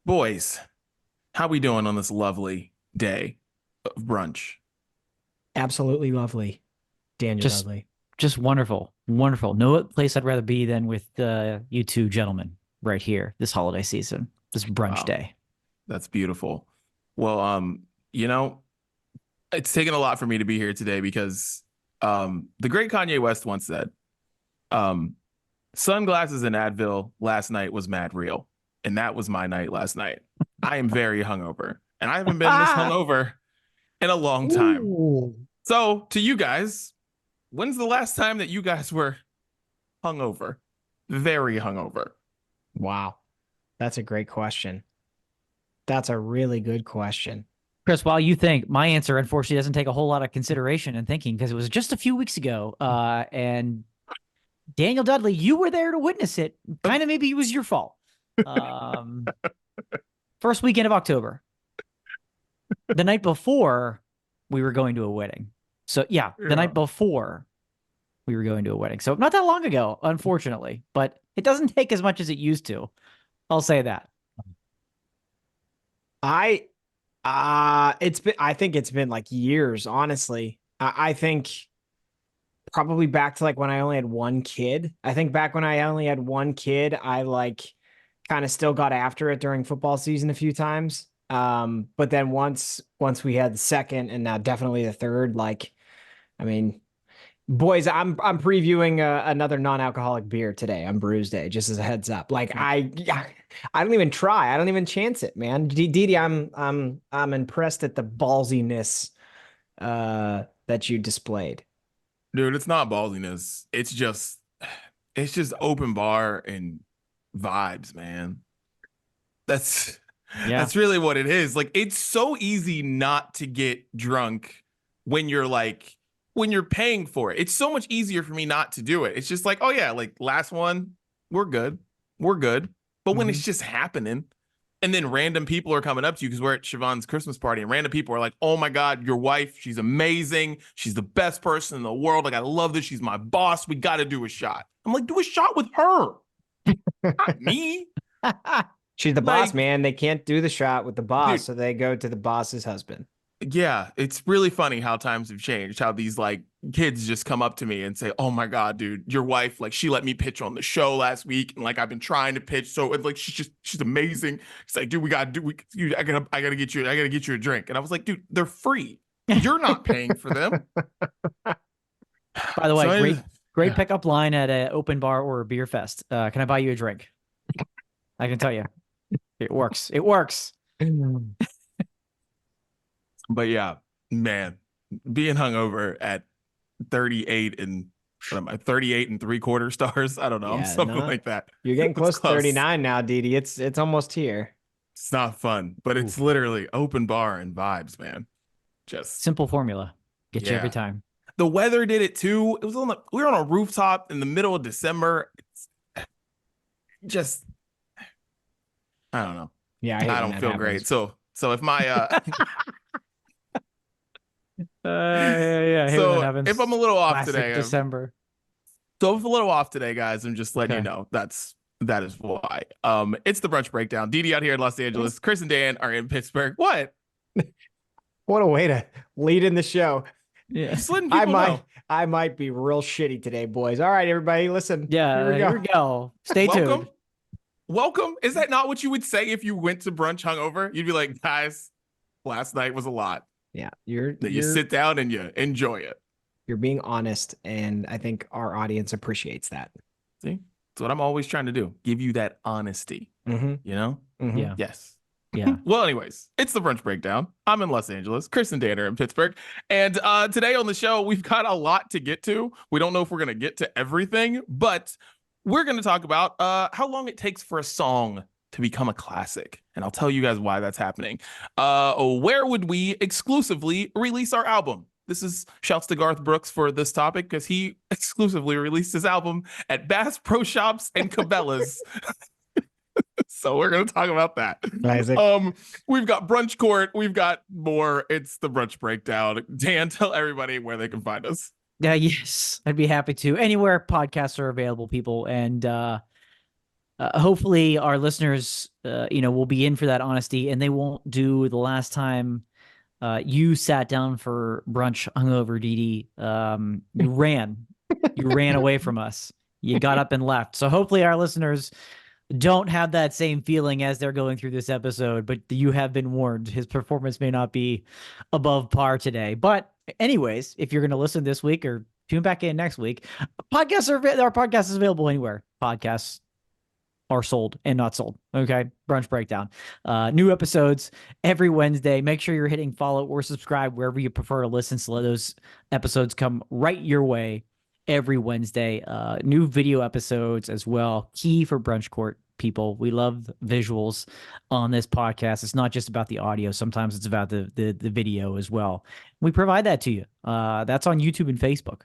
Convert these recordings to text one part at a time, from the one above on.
Boys, how we doing on this lovely day of brunch? Absolutely lovely, Daniel Just Dudley. just wonderful. Wonderful. No place I'd rather be than with you two gentlemen right here this holiday season, this brunch Wow, day. that's beautiful. Well, you know, it's taken a lot for me to be here today because the great Kanye West once said, um, sunglasses and Advil last night was mad real. And that was my night last night. I am very hungover, and I haven't been this Ah, hungover in a long time. ooh. So, to you guys, when's the last time that you guys were hungover? Very hungover. Wow. That's a great question. That's a really good question. Chris, while you think, my answer unfortunately doesn't take a whole lot of consideration and thinking because it was just a few weeks ago. And Daniel Dudley, you were there to witness it. Kind of maybe it was your fault. Um, First weekend of October. The night before, we were going to a wedding. So yeah, the night before we were going to a wedding. So not that long ago, unfortunately, but it doesn't take as much as it used to. I'll say that. I I think it's been like years, honestly. I think probably back to like when I only had one kid. I think back when I only had one kid, I like kind of still got after it during football season a few times. But then once we had the second and now definitely the third, like I mean, boys, I'm previewing another non-alcoholic beer today on Brews Day, just as a heads up. Like I don't even try. I don't even chance it, man. Didi, I'm impressed at the ballsiness that you displayed. Dude, it's not ballsiness. It's just open bar and vibes, man. That's Yeah. that's really what it is. Like it's so easy not to get drunk when you're paying for it. It's so much easier for me not to do it. It's just like, oh yeah, like last one, we're good. We're good. But when it's Mhm. just happening, and then random people are coming up to you because we're at Siobhan's Christmas party, and random people are like, "Oh my God, your wife, she's amazing. She's the best person in the world. Like, I love this. She's my boss. We got to do a shot." I'm like, "Do a shot with her, not me." She's the boss, Like, man. They can't do the shot with the boss, dude, so they go to the boss's husband. yeah, it's really funny how times have changed. How these like kids just come up to me and say, "Oh my God, dude, your wife, like, she let me pitch on the show last week, and like I've been trying to pitch. So and, like, she's amazing." It's like, dude, we gotta do. I gotta get you a drink. And I was like, dude, they're free. You're not paying for them. By the So way, I, great pickup line at an open bar or a beer fest. Can I buy you a drink? I can tell you, it works. It works. but yeah, man, being hungover at 38 and what am I, 38 and three quarter stars? I don't know, Yeah, something no, like that. you're getting It's close to close. 39 now, Didi. It's almost here. It's not fun, but it's Oof. literally open bar and vibes, man. Just Simple formula. Get you every yeah. time. The weather did it too. It was we were on a rooftop in the middle of December. It's just I don't know. Yeah, I hate I when don't that feel great. happens. So if my Yeah. I hate when that so if I'm happens. a little off Classic today, December. so if I'm a little off today, guys, I'm just letting you Okay. know that is why. It's the brunch breakdown. Didi out here in Los Angeles. Chris and Dan are in Pittsburgh. What? What a way to lead in the show. Yeah. Just letting I people might know. I might be real shitty today, boys. All right, everybody, listen. Here Yeah. we Here go. we go. Stay tuned. Welcome. Welcome. Is that not what you would say if you went to brunch hungover? You'd be like, guys, last night was a lot. Yeah, you're Then you you're sit down and you enjoy it. you're being honest, and I think our audience appreciates that. See? That's what I'm always trying to do. Give you that honesty. Mm-hmm. You know? Mm-hmm. Yeah. Yes. Yeah. Well, anyways, it's the brunch breakdown. I'm in Los Angeles. Chris and Dan are in Pittsburgh. And today on the show, we've got a lot to get to. We don't know if we're going to get to everything, but we're going to talk about how long it takes for a song to become a classic. And I'll tell you guys why that's happening. Where would we exclusively release our album? This is shouts to Garth Brooks for this topic because he exclusively released his album at Bass Pro Shops and Cabela's. So we're going to talk about that. Isaac. We've got Brunch Court. We've got more. It's the Brunch Breakdown. Dan, tell everybody where they can find us. Yeah. Yes. I'd be happy to. Anywhere podcasts are available, people. And hopefully our listeners, will be in for that honesty, and they won't do the last time you sat down for brunch hungover, Dee. You ran away from us. You got up and left. So hopefully our listeners don't have that same feeling as they're going through this episode, but you have been warned. His performance may not be above par today. But anyways, if you're going to listen this week or tune back in next week, our podcast is available anywhere podcasts are sold and not sold. Okay. Brunch Breakdown. New episodes every Wednesday. Make sure you're hitting follow or subscribe wherever you prefer to listen, so let those episodes come right your way every Wednesday. New video episodes as well. Key for Brunch Court people. We love visuals on this podcast. It's not just about the audio. Sometimes it's about the video as well. We provide that to you. That's on YouTube and Facebook.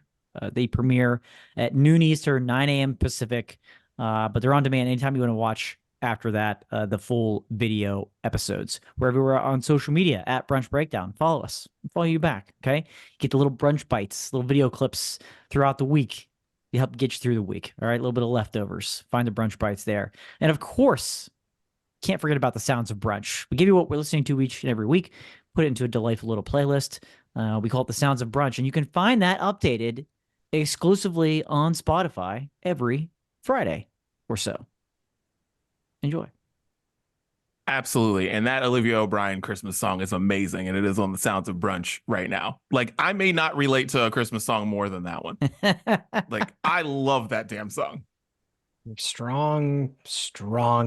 They premiere at noon Eastern, 9 a.m. Pacific. But they're on demand anytime you want to watch after that, the full video episodes. Wherever we're on social media at Brunch Breakdown, follow us, follow you back. Okay. Get the little brunch bites, little video clips throughout the week. You help get you through the week. All right. A little bit of leftovers. Find the brunch bites there. And of course, can't forget about the sounds of brunch. We give you what we're listening to each and every week, put it into a delightful little playlist. We call it the sounds of brunch, and you can find that updated exclusively on Spotify every Friday or so. Enjoy. Absolutely. And that Olivia O'Brien Christmas song is amazing. And it is on the Sounds of Brunch right now. Like, I may not relate to a Christmas song more than that one. Like, I love that damn song. Strong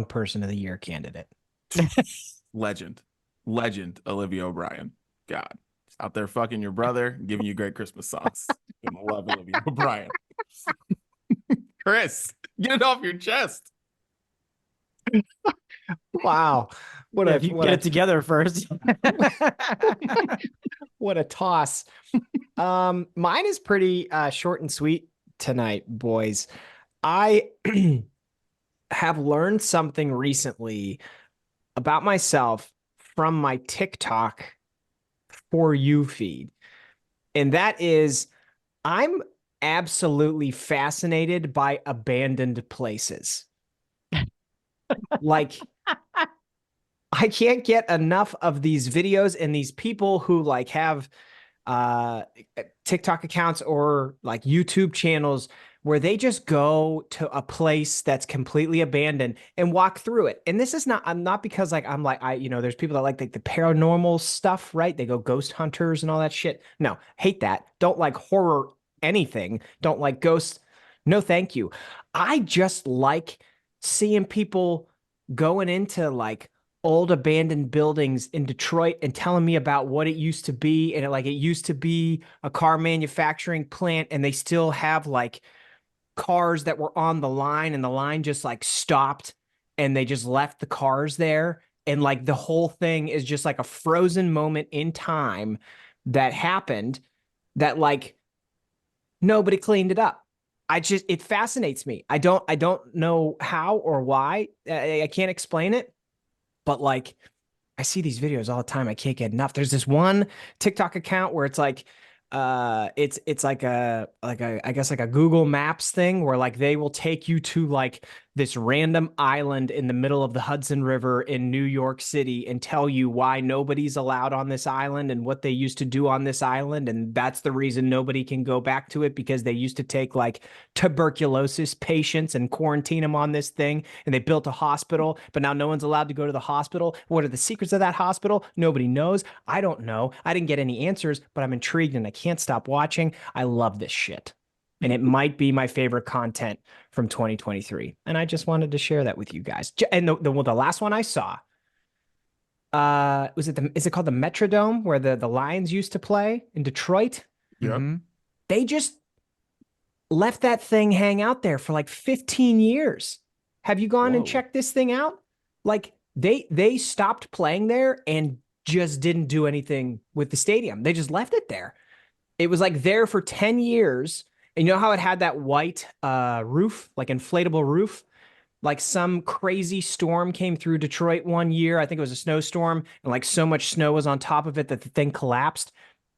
person of the year candidate. Legend Olivia O'Brien. God, out there fucking your brother, giving you great Christmas songs. I love Olivia O'Brien. Chris, get it off your chest. Wow. If you get it together first. What a toss. Mine is pretty short and sweet tonight, boys. I have learned something recently about myself from my TikTok For You feed. And that is, I'm absolutely fascinated by abandoned places. Like, I can't get enough of these videos and these people who like have TikTok accounts or like YouTube channels where they just go to a place that's completely abandoned and walk through it. And this is not, I'm not because like, I'm like, there's people that like the paranormal stuff, right? They go ghost hunters and all that shit. No, hate that. Don't like horror anything. Don't like ghosts. No, thank you. I just like seeing people going into like old abandoned buildings in Detroit and telling me about what it used to be. And it used to be a car manufacturing plant, and they still have like cars that were on the line, and the line just like stopped and they just left the cars there. And like the whole thing is just like a frozen moment in time that happened that like nobody cleaned it up. It fascinates me. I don't know how or why. I can't explain it, but like, I see these videos all the time. I can't get enough. There's this one TikTok account where it's like, it's like I guess like a Google Maps thing where like they will take you to like this random island in the middle of the Hudson River in New York City and tell you why nobody's allowed on this island and what they used to do on this island. And that's the reason nobody can go back to it, because they used to take like tuberculosis patients and quarantine them on this thing. And they built a hospital, but now no one's allowed to go to the hospital. What are the secrets of that hospital? Nobody knows. I don't know. I didn't get any answers, but I'm intrigued and I can't stop watching. I love this shit. And it might be my favorite content from 2023. And I just wanted to share that with you guys. And the last one I saw, is it called the Metrodome, where the Lions used to play in Detroit? Yep. Mm-hmm. They just left that thing hang out there for like 15 years. Have you gone and checked this thing out? Like they stopped playing there and just didn't do anything with the stadium. They just left it there. It was like there for 10 years. And you know how it had that white roof, like inflatable roof? Like some crazy storm came through Detroit one year. I think it was a snowstorm. And like so much snow was on top of it that the thing collapsed.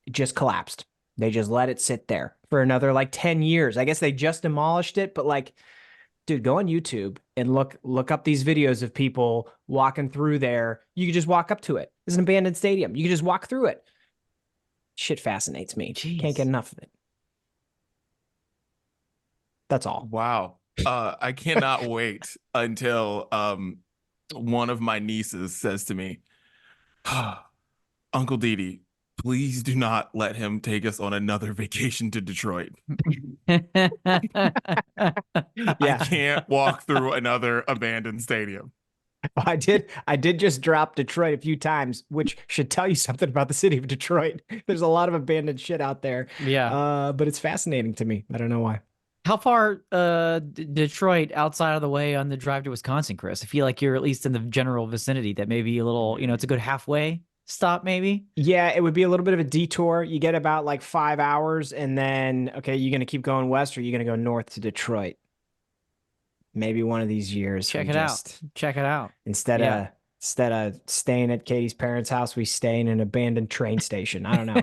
It just collapsed. They just let it sit there for another like 10 years. I guess they just demolished it. But like Dude, go on YouTube and look up these videos of people walking through there. You can just walk up to it. It's an abandoned stadium. You can just walk through it. Shit fascinates me. Jeez. Can't get enough of it. That's all. Wow. I cannot wait until one of my nieces says to me, Uncle Didi, please do not let him take us on another vacation to Detroit. I can't walk through another abandoned stadium. I did just drop Detroit a few times, which should tell you something about the city of Detroit. There's a lot of abandoned shit out there. Yeah. But it's fascinating to me. I don't know why. How far Detroit outside of the way on the drive to Wisconsin, Chris? I feel like you're at least in the general vicinity. That may be a little, it's a good halfway stop, maybe. Yeah, it would be a little bit of a detour. You get about like 5 hours, and then okay, you're gonna keep going west, or you're gonna go north to Detroit. Maybe one of these years. Check it out. Check it out. Instead of staying at Katie's parents' house, we stay in an abandoned train station. I don't know.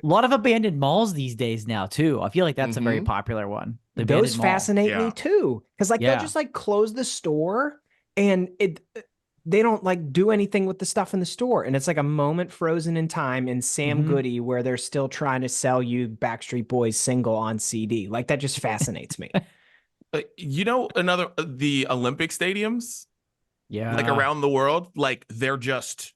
A lot of abandoned malls these days now too. I feel like that's a very popular one. Those fascinate me too, because like they'll just like close the store and they don't like do anything with the stuff in the store, and it's like a moment frozen in time in Sam Goody where they're still trying to sell you Backstreet Boys single on CD. Like that just fascinates me. The Olympic stadiums, like around the world, like they're just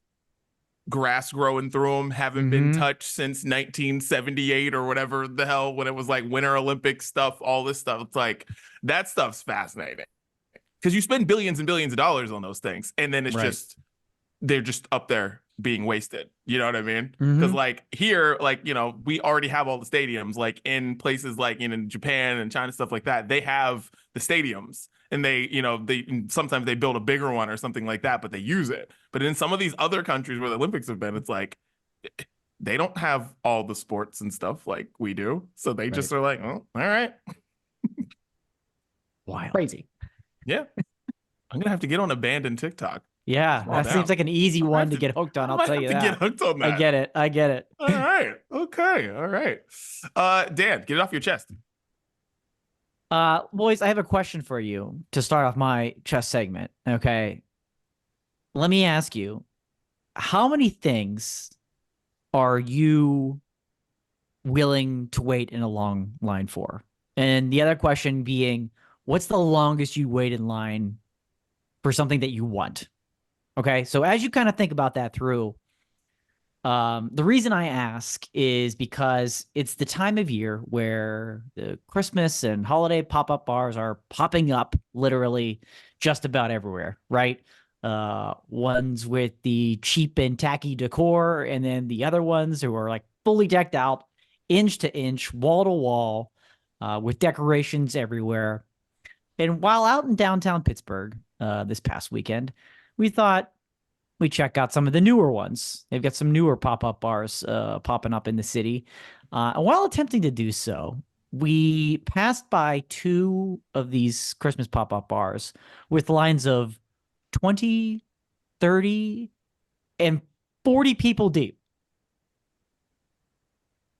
grass growing through them, haven't been touched since 1978 or whatever the hell, when it was like Winter Olympic stuff, all this stuff. It's like that stuff's fascinating because you spend billions and billions of dollars on those things, and then it's they're just up there being wasted. You know what I mean? Because like here, like, we already have all the stadiums, like in places like in Japan and China, stuff like that. They have the stadiums, and they sometimes they build a bigger one or something like that, but they use it. But in some of these other countries where the Olympics have been, it's like they don't have all the sports and stuff like we do. So they just are like, oh, all right. Wild. Crazy. Yeah. I'm going to have to get on abandoned TikTok. Yeah, that seems like an easy one to get hooked on. I'll tell you that. Get hooked on that. I get it. All right. Okay. All right. Dan, get it off your chest. Boys, I have a question for you to start off my chess segment. Okay. Let me ask you, how many things are you willing to wait in a long line for? And the other question being, what's the longest you wait in line for something that you want? Okay. So as you kind of think about that through, the reason I ask is because it's the time of year where the Christmas and holiday pop-up bars are popping up literally just about everywhere, right? Ones with the cheap and tacky decor, and then the other ones who are like fully decked out, inch to inch, wall to wall, with decorations everywhere. And while out in downtown Pittsburgh this past weekend, we thought we'd check out some of the newer ones. They've got some newer pop-up bars popping up in the city. And while attempting to do so, we passed by 2 of these Christmas pop-up bars with lines of 20, 30, and 40 people deep.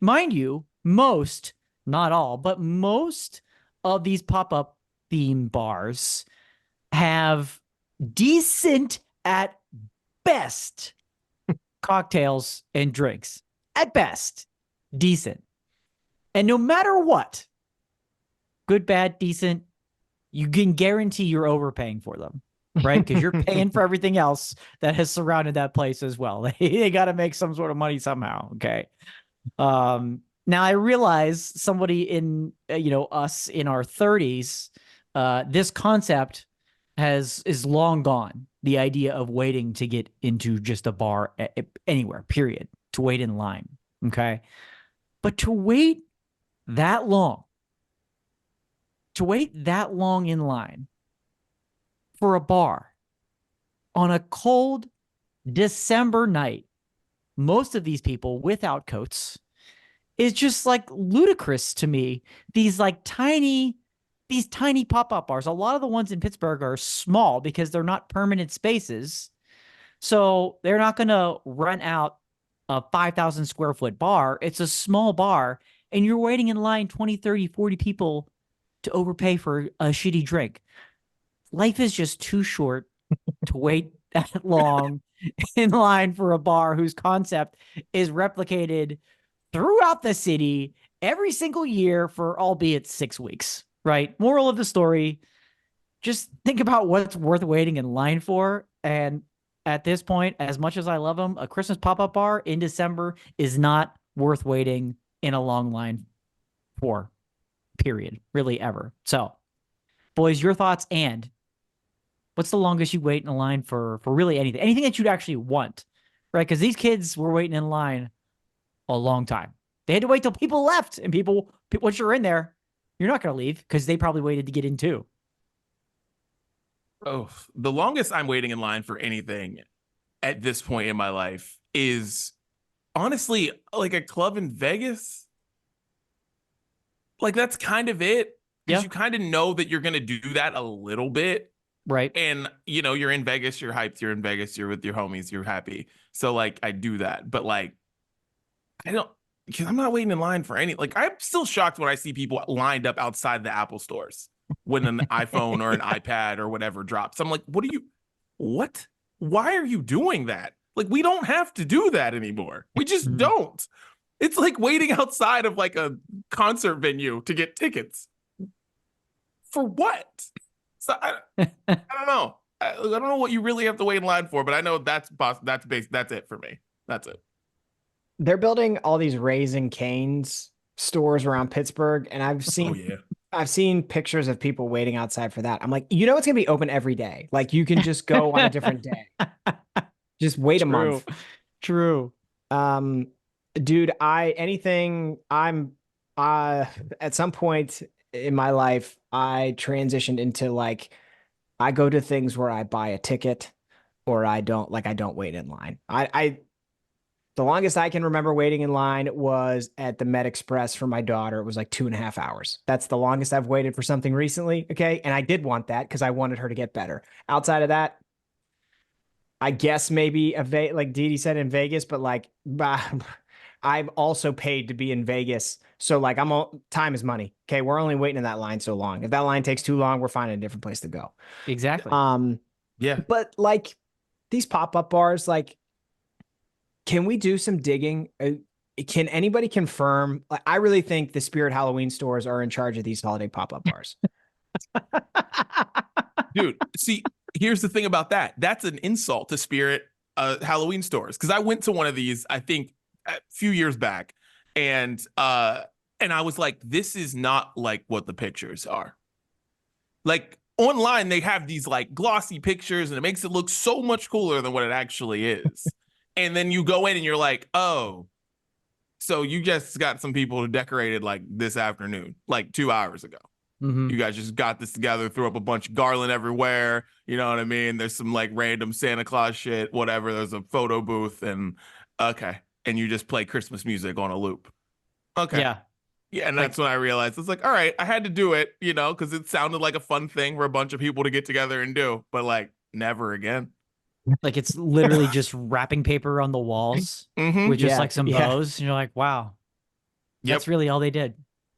Mind you, most, not all, but most of these pop-up theme bars have decent at best cocktails and drinks. At best, decent. And no matter what, good, bad, decent, you can guarantee you're overpaying for them, right? Because you're paying for everything else that has surrounded that place as well. They got to make some sort of money somehow, okay? Now I realize somebody in, us in our 30s, this concept is long gone. The idea of waiting to get into just a bar anywhere, period, to wait in line, okay? But to wait that long in line for a bar on a cold December night, most of these people without coats, is just like ludicrous to me. These tiny pop-up bars. A lot of the ones in Pittsburgh are small because they're not permanent spaces. So they're not going to rent out a 5,000 square foot bar. It's a small bar, and you're waiting in line 20, 30, 40 people to overpay for a shitty drink. Life is just too short to wait that long in line for a bar whose concept is replicated throughout the city every single year for albeit 6 weeks, right? Moral of the story, just think about what's worth waiting in line for. And at this point, as much as I love them, a Christmas pop-up bar in December is not worth waiting in a long line for, period, really ever. So, boys, your thoughts, and what's the longest you wait in a line for really anything that you'd actually want, right? Because these kids were waiting in line a long time. They had to wait till people left, and people once you're in there, you're not going to leave because they probably waited to get in too. Oh, the longest I'm waiting in line for anything at this point in my life is honestly like a club in Vegas. Like that's kind of it. Because you kind of know that you're going to do that a little bit. Right. And, you know, you're in Vegas, you're hyped, you're in Vegas, you're with your homies, you're happy. So like I do that. But like, because I'm not waiting in line for any, like I'm still shocked when I see people lined up outside the Apple stores when an iPhone or an iPad or whatever drops. I'm like, what? Why are you doing that? Like, we don't have to do that anymore. We just don't. It's like waiting outside of like a concert venue to get tickets. For what? So I don't know. I don't know what you really have to wait in line for, but I know that's it for me. That's it. They're building all these Raising Cane's stores around Pittsburgh, and I've seen pictures of people waiting outside for that. I'm like, you know, it's gonna be open every day. Like you can just go on a different day. Just wait a month. True. Dude, at some point in my life, I transitioned into like, I go to things where I buy a ticket or I don't wait in line. The longest I can remember waiting in line was at the Med Express for my daughter. It was like 2.5 hours. That's the longest I've waited for something recently. Okay. And I did want that because I wanted her to get better. Outside of that, I guess maybe like Dee Dee said in Vegas, but like I've also paid to be in Vegas. So like time is money. Okay. We're only waiting in that line so long. If that line takes too long, we're finding a different place to go. Exactly. Yeah. But like these pop-up bars, like, can we do some digging? Can anybody confirm? Like, I really think the Spirit Halloween stores are in charge of these holiday pop-up bars. Dude, see, here's the thing about that. That's an insult to Spirit Halloween stores. Because I went to one of these, I think, a few years back, and I was like, this is not like what the pictures are. Like online, they have these like glossy pictures, and it makes it look so much cooler than what it actually is. And then you go in and you're like, oh, so you just got some people who decorated like this afternoon, like 2 hours ago. You guys just got this together, threw up a bunch of garland everywhere. You know what I mean? There's some like random Santa Claus shit, whatever. There's a photo booth and okay. And you just play Christmas music on a loop. Okay. Yeah. And that's when I realized it's like, all right, I had to do it, you know, because it sounded like a fun thing for a bunch of people to get together and do, but like never again. Like it's literally just wrapping paper on the walls with just like some bows. And you're like, wow, that's really all they did.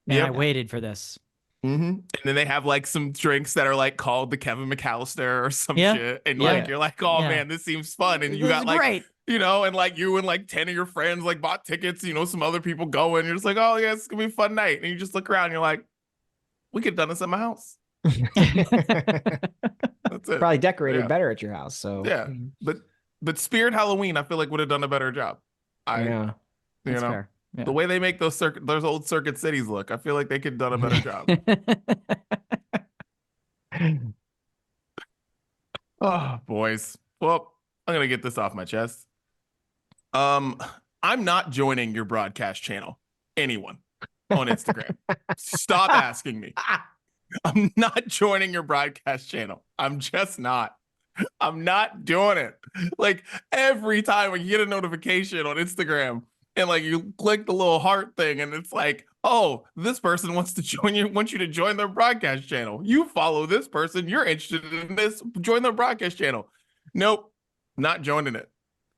Man, I waited for this. And then they have like some drinks that are like called the Kevin McAllister or some shit. And like, you're like, oh man, this seems fun. And you got like, great. You know, and like you and like 10 of your friends like bought tickets, you know, some other people going. You're just like, oh yeah, it's gonna be a fun night. And you just look around and you're like, we could have done this at my house. That's it. Probably decorated better at your house. So yeah, but Spirit Halloween, I feel like would have done a better job. You know, fair. The way they make those old Circuit Cities look, I feel like they could have done a better job. Oh, boys. Well, I'm gonna get this off my chest. I'm not joining your broadcast channel. Anyone on Instagram, stop asking me. I'm not joining your broadcast channel. I'm just not. I'm not doing it. Like every time when you get a notification on Instagram and like you click the little heart thing and it's like, oh, this person wants you to join their broadcast channel. You follow this person. You're interested in this. Join their broadcast channel. Nope. Not joining it.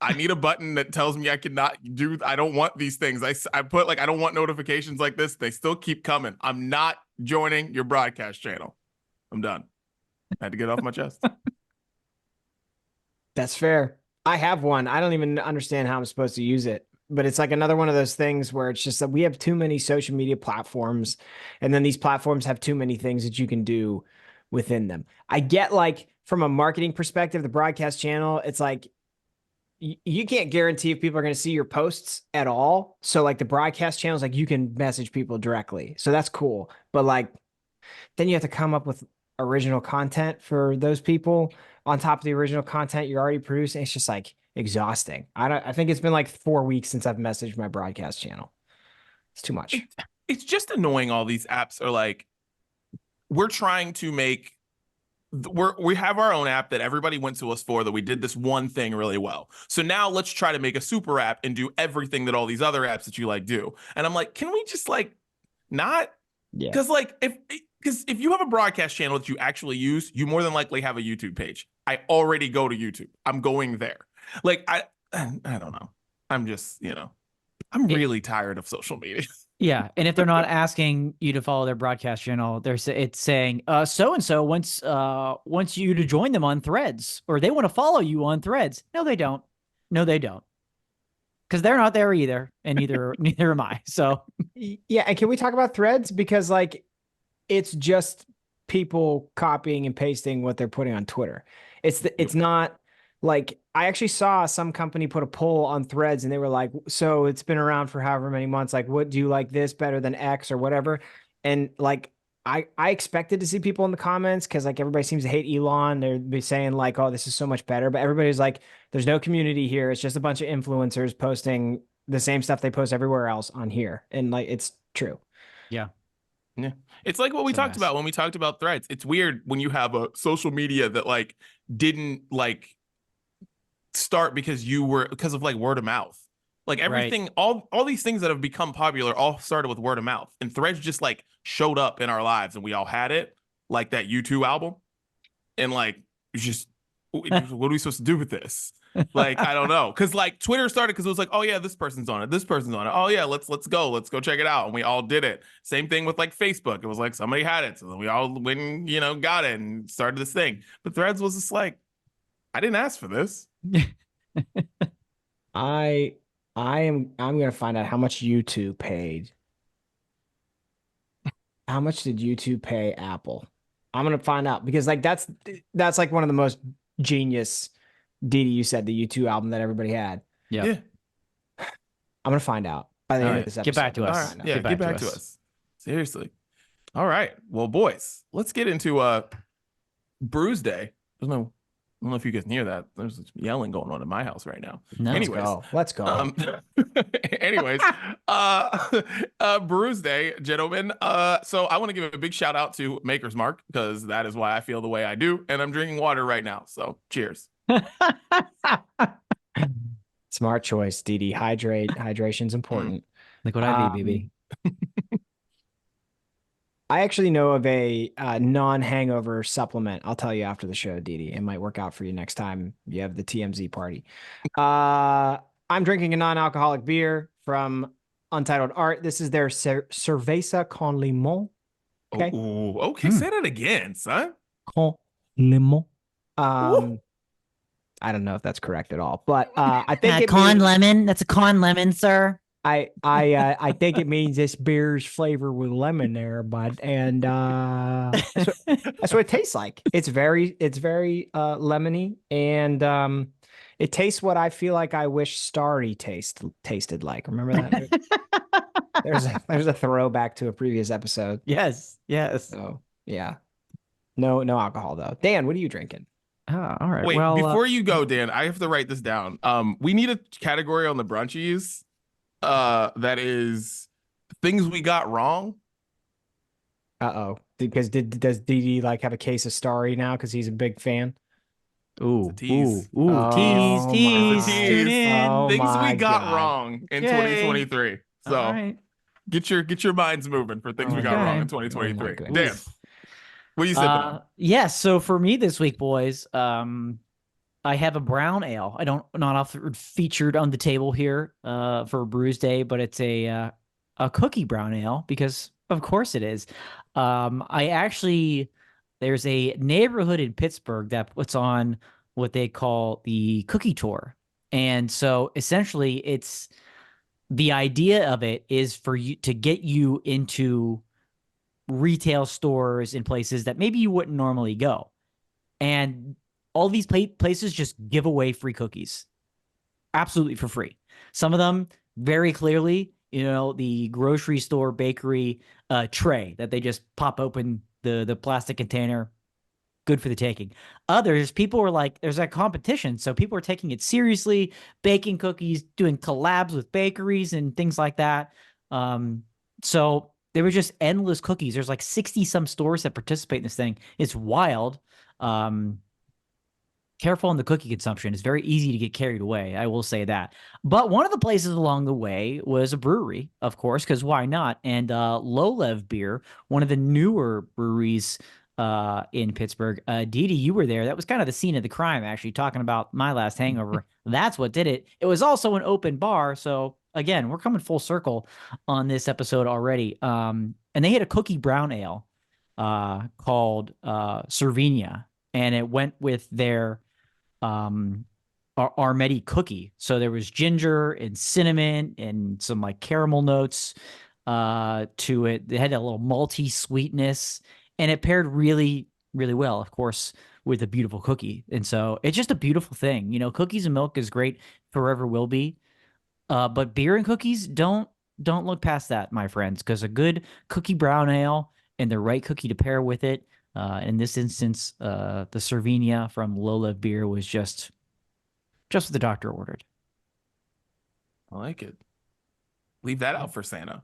I need a button that tells me I cannot do. I don't want these things. I put like I don't want notifications like this. They still keep coming. I'm not joining your broadcast channel. I'm done. I had to get off my chest. That's fair. I have one. I don't even understand how I'm supposed to use it, but it's like another one of those things where it's just that we have too many social media platforms, and then these platforms have too many things that you can do within them. I get like from a marketing perspective, the broadcast channel, it's like you can't guarantee if people are going to see your posts at all. So like the broadcast channels, like you can message people directly. So that's cool. But like then you have to come up with original content for those people on top of the original content you're already producing. It's just like exhausting. I think it's been like 4 weeks since I've messaged my broadcast channel. It's too much. It's just annoying. All these apps are like, we're trying to make, we have our own app that everybody went to us for, that we did this one thing really well. So now let's try to make a super app and do everything that all these other apps that you like do. And I'm like, can we just like not? Yeah. Because like if you have a broadcast channel that you actually use, you more than likely have a YouTube page. I already go to YouTube. I'm going there. Like I don't know. I'm just, I'm really tired of social media. Yeah, and if they're not asking you to follow their broadcast channel, it's saying so and so wants you to join them on Threads, or they want to follow you on Threads. No, they don't. No, they don't. Because they're not there either, and neither am I. So yeah, and can we talk about Threads? Because like it's just people copying and pasting what they're putting on Twitter. It's not like, I actually saw some company put a poll on Threads and they were like, so it's been around for however many months. Like, what do you like this better than X or whatever? And like, I expected to see people in the comments because like everybody seems to hate Elon. They'd be saying like, oh, this is so much better. But everybody's like, there's no community here. It's just a bunch of influencers posting the same stuff they post everywhere else on here. And like, it's true. yeah. Yeah. It's like what we talked about when we talked about Threads. It's weird when you have a social media that like didn't like start because of like word of mouth. Like everything, all these things that have become popular all started with word of mouth. And Threads just like showed up in our lives and we all had it, like that U2 album. And like, it's just, what are we supposed to do with this? Like, I don't know. Cause like Twitter started because it was like, oh yeah, this person's on it. This person's on it. Oh yeah, let's go check it out. And we all did it. Same thing with like Facebook. It was like somebody had it. So then we all went and, got it and started this thing. But Threads was just like, I didn't ask for this. I'm gonna find out how much YouTube paid. How much did YouTube pay Apple? I'm gonna find out because like that's like one of the most genius, Didi, you said the U2 album that everybody had. Yeah. I'm gonna find out by the end of this episode. Get back to us. All right. Yeah, get back to us. Seriously. All right. Well, boys, let's get into Brews Day. I don't know if you guys can hear that. There's yelling going on in my house right now. No. Anyways, let's go. Anyways, Brews Day, gentlemen. So I want to give a big shout out to Maker's Mark because that is why I feel the way I do, and I'm drinking water right now. So cheers. Smart choice, Didi. Hydration's important. Look what I be, baby. I actually know of a non-hangover supplement. I'll tell you after the show, Didi. It might work out for you next time you have the TMZ party. I'm drinking a non-alcoholic beer from Untitled Art. This is their Cerveza con Limon. Okay. Ooh, okay. Say that again, son. Con Limon. I don't know if that's correct at all, but I think lemon. That's a con lemon, sir. I think it means this beer's flavor with lemon there, bud, and that's what it tastes like. It's very lemony, and it tastes what I feel like I wish Starry tasted like. Remember that? There's a throwback to a previous episode. Yes. So yeah, no alcohol though. Dan, what are you drinking? Oh, all right. Wait, well, before you go, Dan, I have to write this down. We need a category on the brunchies. That is things we got wrong. Because does Didi like have a case of Starry now because he's a big fan? Ooh, tease. Tease. Tune in. Oh Things we got God. wrong in Yay. 2023. So all right. get your minds moving for things we got wrong in 2023. goodness. Dan, what are you sipping on? Yes. So for me this week, boys, I have a brown ale. I don't not often featured on the table here for Brews Day, but it's a cookie brown ale because of course it is. I actually there's a neighborhood in Pittsburgh that puts on what they call the cookie tour. And so essentially it's the idea of it is for you to get you into retail stores in places that maybe you wouldn't normally go. And all these places just give away free cookies absolutely for free. Some of them very clearly, the grocery store bakery tray that they just pop open the plastic container, good for the taking. Others, people were like, there's that competition. So people are taking it seriously, baking cookies, doing collabs with bakeries and things like that. So there were just endless cookies. There's like 60 some stores that participate in this thing. It's wild. Careful in the cookie consumption. It's very easy to get carried away. I will say that. But one of the places along the way was a brewery, of course, because why not? And Low Lev Beer, one of the newer breweries in Pittsburgh. Dee Dee, you were there. That was kind of the scene of the crime, actually, talking about my last hangover. That's what did it. It was also an open bar. So again, we're coming full circle on this episode already. And they had a cookie brown ale called Cervinia, and it went with their Armeti cookie. So there was ginger and cinnamon and some like caramel notes to it. They had a little malty sweetness, and it paired really, really well, of course, with a beautiful cookie. And so it's just a beautiful thing. Cookies and milk is great, forever will be. But beer and cookies, don't look past that, my friends, because a good cookie brown ale and the right cookie to pair with it. In this instance, the Cervinia from Low Lev Beer was just what the doctor ordered. I like it. Leave that out for Santa.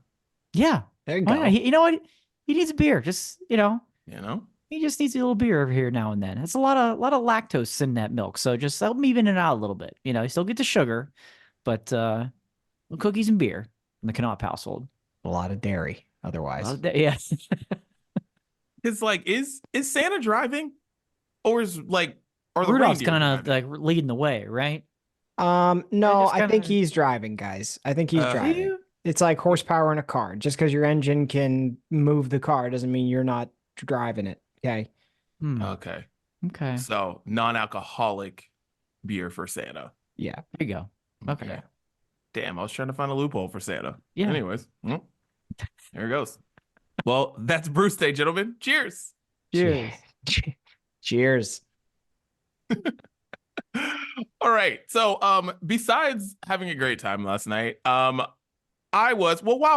Yeah, there you go. You know what? He needs a beer. Just he just needs a little beer over here now and then. It's a lot of lactose in that milk, so just help him even it out a little bit. You still get the sugar, but cookies and beer in the Knopf household. A lot of dairy, otherwise. Yeah. It's like, is Santa driving, or is like, are the Rudolph's reindeer kind of driving? like leading the way, right? No, I think kinda- he's driving, guys. I think he's Uh, driving. It's like horsepower in a car. Just because your engine can move the car doesn't mean you're not driving it. Okay. Okay. Okay. So non-alcoholic beer for Santa. Yeah. There you go. Okay. Damn, I was trying to find a loophole for Santa. Yeah. Anyways, there it goes. Well, that's Bruce Day, gentlemen. Cheers. Cheers. Cheers. All right. So, besides having a great time last night, while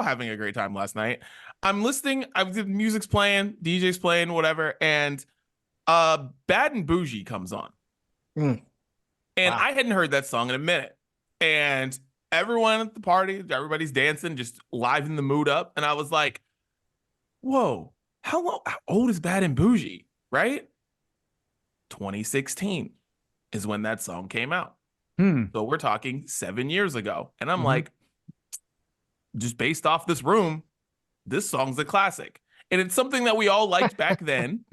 having a great time last night, I'm listening. The music's playing, DJ's playing, whatever, and Bad and Bougie comes on. And Wow. I hadn't heard that song in a minute. And everyone at the party, everybody's dancing, just liven the mood up. And I was like, whoa, how old is Bad and Bougie, right? 2016 is when that song came out. So we're talking 7 years ago. And I'm like, just based off this room, this song's a classic. And it's something that we all liked back then.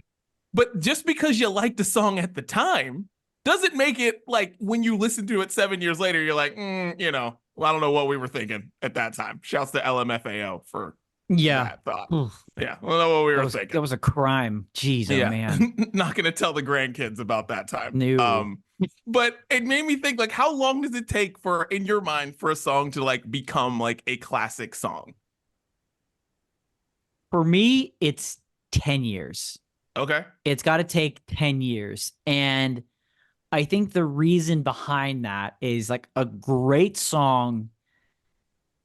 But just because you liked the song at the time doesn't make it like when you listen to it 7 years later, you're like, well, I don't know what we were thinking at that time. Shouts to LMFAO for that thought. Yeah, I don't know what we were thinking. That was a crime. Jeez, oh man. Not going to tell the grandkids about that time. No. But it made me think, like, how long does it take in your mind, for a song to like become like a classic song? For me, it's 10 years. Okay. It's got to take 10 years. And I think the reason behind that is like a great song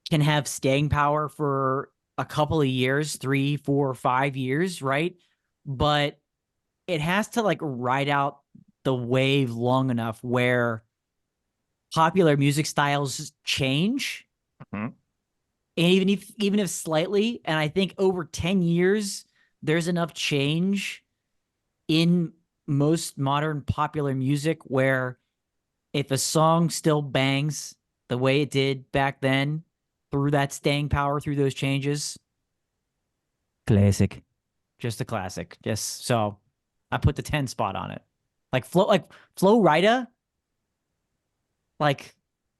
can have staying power for a couple of years, 3, 4, 5 years, right? But it has to like ride out the wave long enough where popular music styles change. And even if slightly, and I think over 10 years, there's enough change in most modern popular music where if a song still bangs the way it did back then, through that staying power, through those changes, classic, just a classic. Just so I put the 10 spot on it. Like Flo Rida Like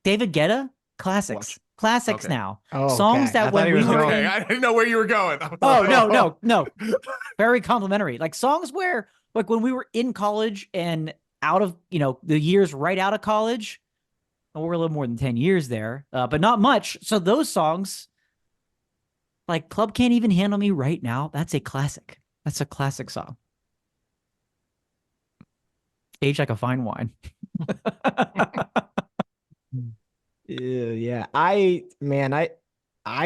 David Guetta, classics. Classics Okay. now. Oh, Songs okay. I that thought when he we was were going- Okay, in I didn't know where you were going. Oh, no. Very complimentary. Like songs where, like when we were in college and out of, the years right out of college, and we're a little more than 10 years there, but not much. So those songs, like Club Can't Even Handle Me right now, that's a classic. That's a classic song. Aged like a fine wine. Yeah. I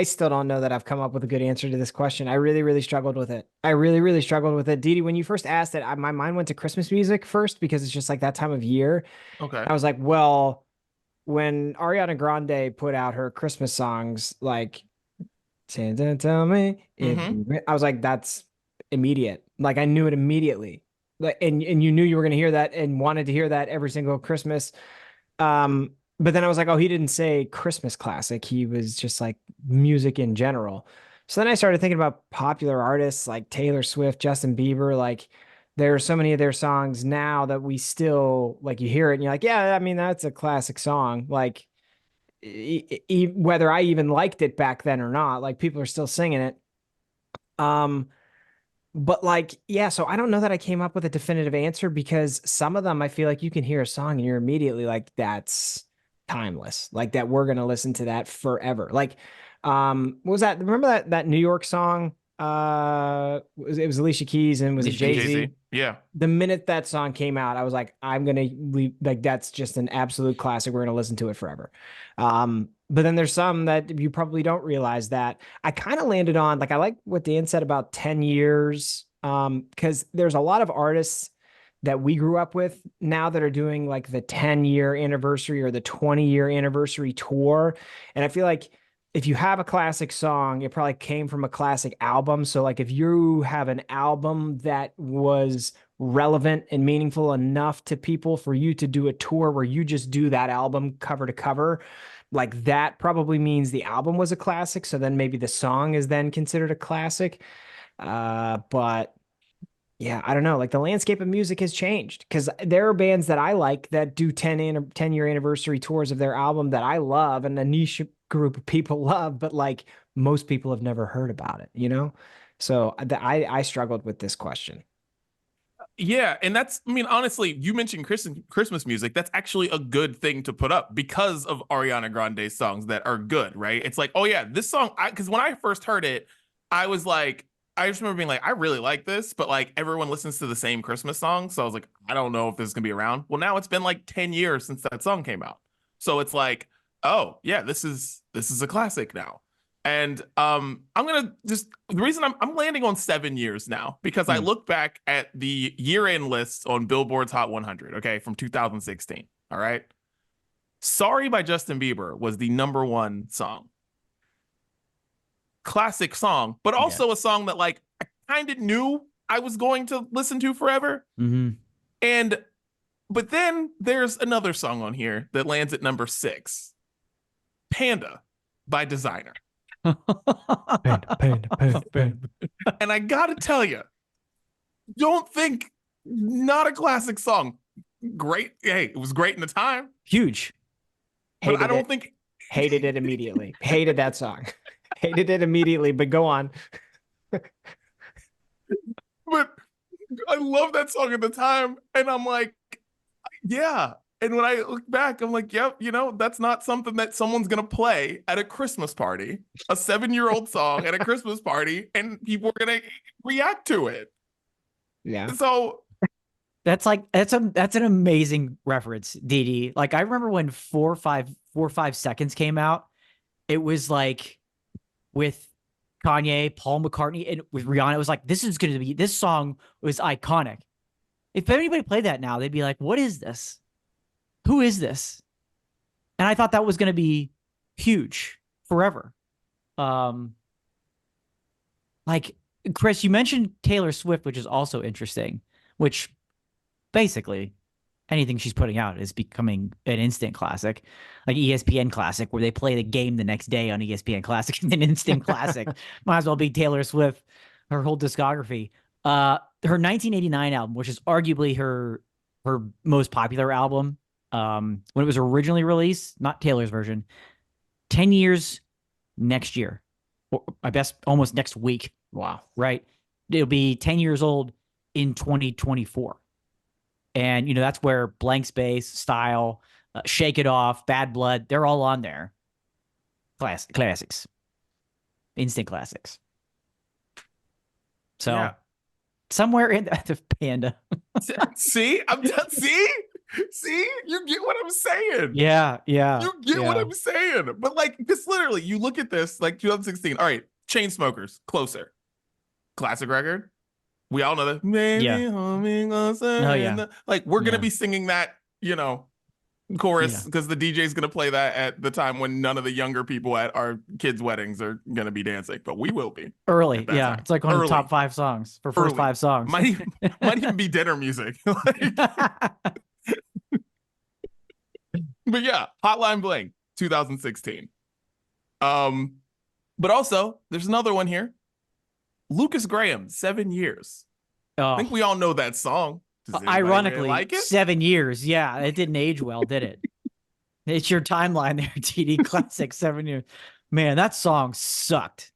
still don't know that I've come up with a good answer to this question. I really, really struggled with it. I really, really struggled with it. Didi, when you first asked it, my mind went to Christmas music first because it's just like that time of year. Okay. I was like, well, when Ariana Grande put out her Christmas songs, like Santa tell me if I was like, that's immediate. Like I knew it immediately. Like and you knew you were gonna hear that and wanted to hear that every single Christmas. But then I was like, oh, he didn't say Christmas classic. He was just like music in general. So then I started thinking about popular artists like Taylor Swift, Justin Bieber. Like there are so many of their songs now that we still like you hear it and you're like, yeah, I mean, that's a classic song. Like whether I even liked it back then or not, like people are still singing it. But like, yeah, so I don't know that I came up with a definitive answer because some of them I feel like you can hear a song and you're immediately like, that's timeless. Like that we're gonna listen to that forever. Like, what was that? Remember that New York song? It was Alicia Keys and was it Jay-Z? Yeah. The minute that song came out, I was like, I'm gonna leave, like that's just an absolute classic. We're gonna listen to it forever. But then there's some that you probably don't realize that. I kind of landed on like I like what Dan said about 10 years. Because there's a lot of artists that we grew up with now that are doing like the 10-year anniversary or the 20-year anniversary tour. And I feel like if you have a classic song, it probably came from a classic album. So like if you have an album that was relevant and meaningful enough to people for you to do a tour where you just do that album cover to cover, like that probably means the album was a classic. So then maybe the song is then considered a classic. But yeah, I don't know. Like the landscape of music has changed because there are bands that I like that do 10-year anniversary tours of their album that I love and a niche group of people love, but like most people have never heard about it, you know? So I struggled with this question. Yeah, and I mean, honestly, you mentioned Christmas music. That's actually a good thing to put up because of Ariana Grande's songs that are good, right? It's like, oh yeah, this song, because when I first heard it, I was like, I just remember being like, I really like this, but like everyone listens to the same Christmas song. So I was like, I don't know if this is gonna be around. Well, now it's been like 10 years since that song came out. So it's like, oh yeah, this is a classic now. And I'm gonna just the reason I'm landing on 7 years now because I look back at the year-end lists on Billboard's Hot 100, okay, from 2016. All right. Sorry by Justin Bieber was the #1 song. Classic song, but also a song that like I kind of knew I was going to listen to forever. And but then there's another song on here that lands at #6. Panda by Desiigner. Panda. And I gotta tell you, don't think not a classic song. Great. Hey, it was great in the time. Huge. But I don't think hated it immediately. Hated that song. Hated it immediately, but go on. But I love that song at the time. And I'm like, yeah. And when I look back, I'm like, yep, that's not something that someone's going to play at a Christmas party, a 7-year-old song at a Christmas party, and people are going to react to it. Yeah. So that's an amazing reference, Didi. Like I remember when 4 or 5 seconds came out, it was like with Kanye, Paul McCartney, and with Rihanna, it was like, this song was iconic. If anybody played that now, they'd be like, what is this? Who is this? And I thought that was going to be huge forever. Like Chris, you mentioned Taylor Swift, which is also interesting, which basically anything she's putting out is becoming an instant classic, like ESPN Classic, where they play the game the next day on ESPN Classic, an instant classic. Might as well be Taylor Swift, her whole discography. Her 1989 album, which is arguably her most popular album, when it was originally released, not Taylor's version, 10 years next year, or I guess almost next week. Wow. Right? It'll be 10 years old in 2024. And, that's where Blank Space, Style, Shake It Off, Bad Blood, they're all on there. Classics. Instant classics. So Yeah. somewhere in the Panda. See, see, you get what I'm saying. Yeah. You get what I'm saying. But like, because literally, you look at this, like 2016. All right, Chainsmokers, Closer, classic record. We all know that. Maybe humming closer. Oh, yeah. Like, we're gonna be singing that, chorus, Yeah. because the DJ's gonna play that at the time when none of the younger people at our kids' weddings are gonna be dancing, but we will be Early. at that Yeah. time. It's like one of the Early. top 5 songs for first Early. 5 songs. Might even be dinner music. But yeah, Hotline Bling, 2016. But also there's another one here. Lucas Graham, 7 years. I think we all know that song. Does anybody Ironically, really like it? 7 years. Yeah, it didn't age well, did it? It's your timeline there, TD Classic, 7 years. Man, that song sucked.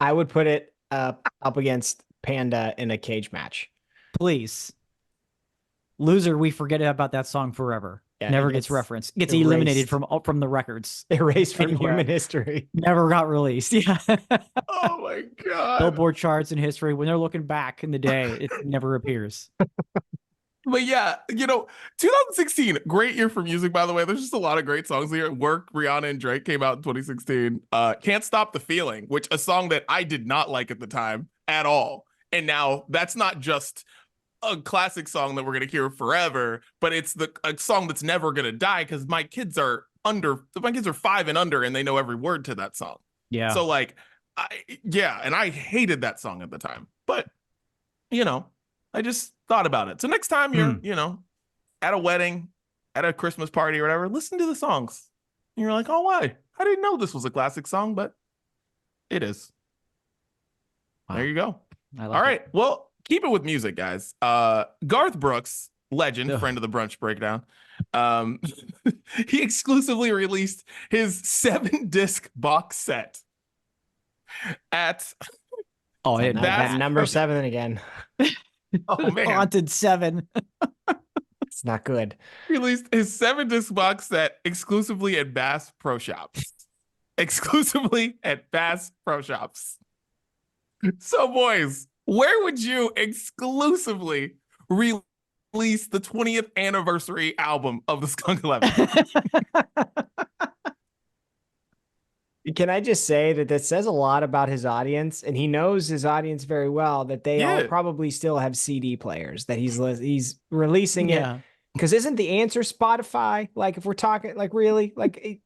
I would put it up against Panda in a cage match. Please. Loser, we forget about that song forever. Yeah, Never it gets gets referenced. Gets erased. eliminated from the records. Erased from Anywhere. human history. Never got released. Yeah. Oh my God. Billboard charts in history. When they're looking back in the day, it never appears. But yeah, 2016, great year for music, by the way. There's just a lot of great songs here. Work, Rihanna and Drake came out in 2016. Can't Stop the Feeling, which a song that I did not like at the time at all. And now that's not just a classic song that we're going to hear forever, but it's a song that's never going to die, because my kids are 5 and under, and they know every word to that song. Yeah. So like, and I hated that song at the time, but I just thought about it. So next time you're, at a wedding, at a Christmas party or whatever, listen to the songs. And you're like, oh, why? I didn't know this was a classic song, but it is. Wow. There you go. I like All right. Well, keep it with music, guys. Garth Brooks, legend, friend of the Brunch Breakdown. He exclusively released his 7-disc box set at Number 7 again. Oh man, Haunted 7. It's not good. Released his 7-disc box set exclusively at Bass Pro Shops. Exclusively at Bass Pro Shops. So boys, where would you exclusively release the 20th anniversary album of the Skunk 11? Can I just say that this says a lot about his audience, and he knows his audience very well, that they all probably still have CD players that he's releasing it. Because isn't the answer Spotify? Like, if we're talking, like, really, like,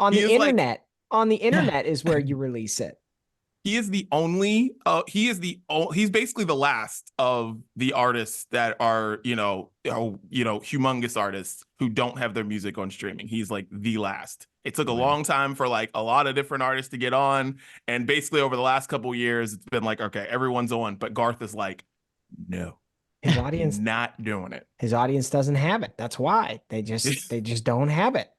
on the internet, is where you release it. He is the only, he's basically the last of the artists that are, humongous artists who don't have their music on streaming. He's like the last. It took a long time for like a lot of different artists to get on. And basically over the last couple of years, it's been like, okay, everyone's on. But Garth is like, no. His audience not doing it. His audience doesn't have it. That's why they just don't have it.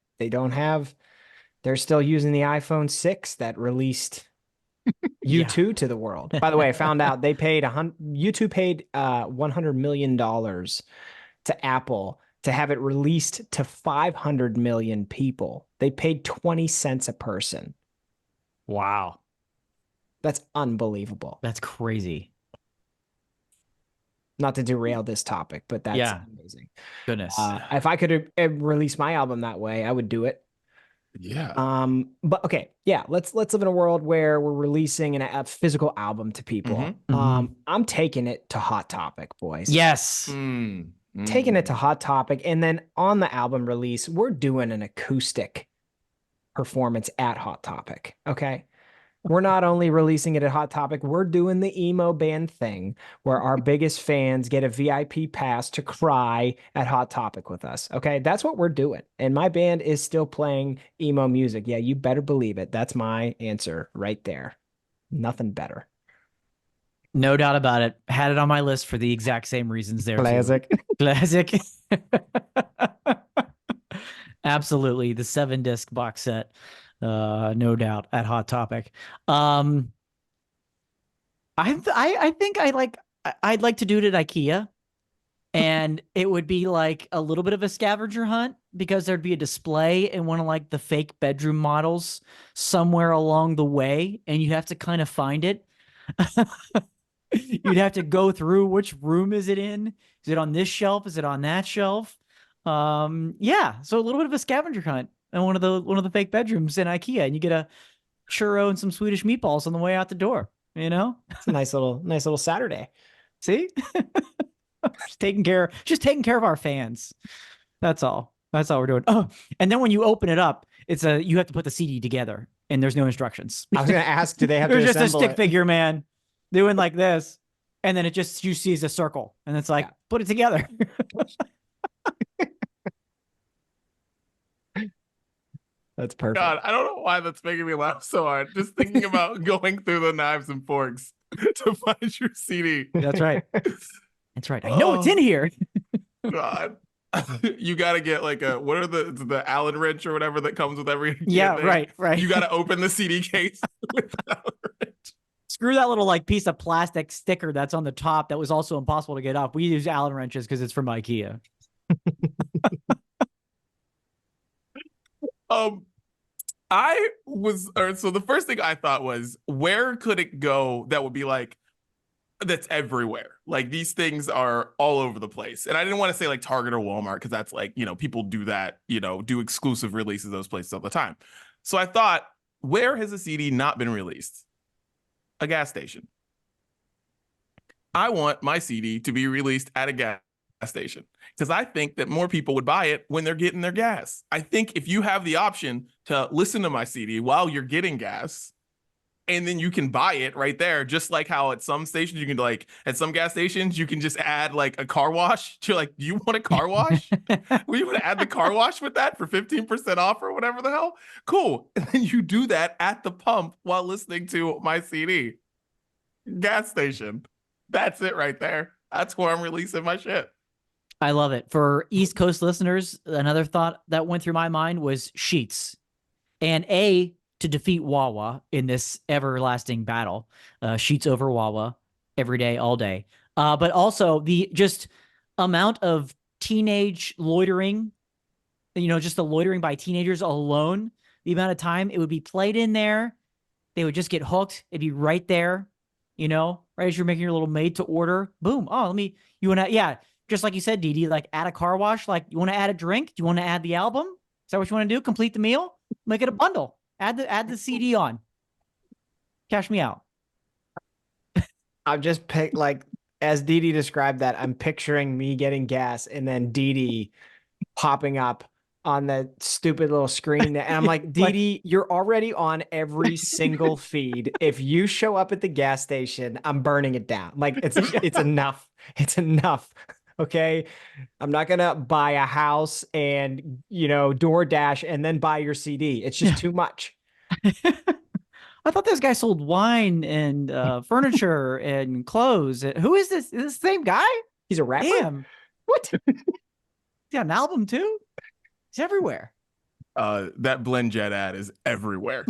They're still using the iPhone 6 that released U2 to the world. By the way, I found out U2 paid $100 million to Apple to have it released to 500 million people. They paid 20 cents a person. Wow. That's unbelievable. That's crazy. Not to derail this topic, but that's amazing. Goodness. If I could release my album that way, I would do it. Yeah. But okay, yeah, let's live in a world where we're releasing a physical album to people. I'm taking it to Hot Topic, boys. Yes. Taking it to Hot Topic, and then on the album release, we're doing an acoustic performance at Hot Topic. Okay. We're not only releasing it at Hot Topic, we're doing the emo band thing where our biggest fans get a VIP pass to cry at Hot Topic with us. Okay, that's what we're doing. And my band is still playing emo music. Yeah, you better believe it. That's my answer right there. Nothing better. No doubt about it. Had it on my list for the exact same reasons there. Classic. Too. Classic. Absolutely. The 7-disc box set. No doubt at Hot Topic. I think I'd like to do it at IKEA. And it would be like a little bit of a scavenger hunt because there'd be a display in one of like the fake bedroom models somewhere along the way, and you have to kind of find it. You'd have to go through which room is it in? Is it on this shelf? Is it on that shelf? Yeah. So a little bit of a scavenger hunt in one of the fake bedrooms in IKEA, and you get a churro and some Swedish meatballs on the way out the door. You know, It's a nice little Saturday. see, just taking care of our fans. That's all. That's all we're doing. Oh, and then when you open it up, you have to put the CD together, and there's no instructions. I was gonna ask, do they have to There's just a assemble stick it? figure man doing like this, and then you see as a circle, and it's like put it together. That's perfect. God, I don't know why that's making me laugh so hard. Just thinking about going through the knives and forks to find your CD. That's right. That's right. I know it's in here. God. You got to get like what are the Allen wrench or whatever that comes with every Yeah, thing? right. You got to open the CD case with the Allen wrench. Screw that little like piece of plastic sticker that's on the top that was also impossible to get off. We use Allen wrenches because it's from IKEA. So the first thing I thought was, where could it go that would be like, that's everywhere? Like these things are all over the place. And I didn't want to say like Target or Walmart because that's like, people do that, do exclusive releases of those places all the time. So I thought, where has a CD not been released? A gas station. I want my CD to be released at a gas station because I think that more people would buy it when they're getting their gas. I think if you have the option to listen to my CD while you're getting gas, and then you can buy it right there, just like how at some stations you can at some gas stations you can just add like a car wash. You're like, do you want a car wash? We would add the car wash with that for 15% off or whatever the hell. Cool. And then you do that at the pump while listening to my CD. Gas station. That's it right there. That's where I'm releasing my shit. I love it. For East Coast listeners, another thought that went through my mind was Sheets. And to defeat Wawa in this everlasting battle, Sheets over Wawa every day, all day. But also the just amount of teenage loitering, just the loitering by teenagers alone, the amount of time it would be played in there. They would just get hooked. It'd be right there, right as you're making your little made to order. Boom. Oh, just like you said, Dee, like add a car wash. Like, you want to add a drink? Do you want to add the album? Is that what you want to do? Complete the meal? Make it a bundle. Add the CD on. Cash me out. I've just picked as Dee Dee described that, I'm picturing me getting gas and then Dee Dee popping up on the stupid little screen. And I'm like, Dee Dee, you're already on every single feed. If you show up at the gas station, I'm burning it down. Like it's enough. It's enough. Okay. I'm not going to buy a house and, DoorDash and then buy your CD. It's just too much. I thought this guy sold wine and furniture and clothes. Who is this? Is this the same guy? He's a rapper? Damn. What? He's got an album too? He's everywhere. That BlendJet ad is everywhere.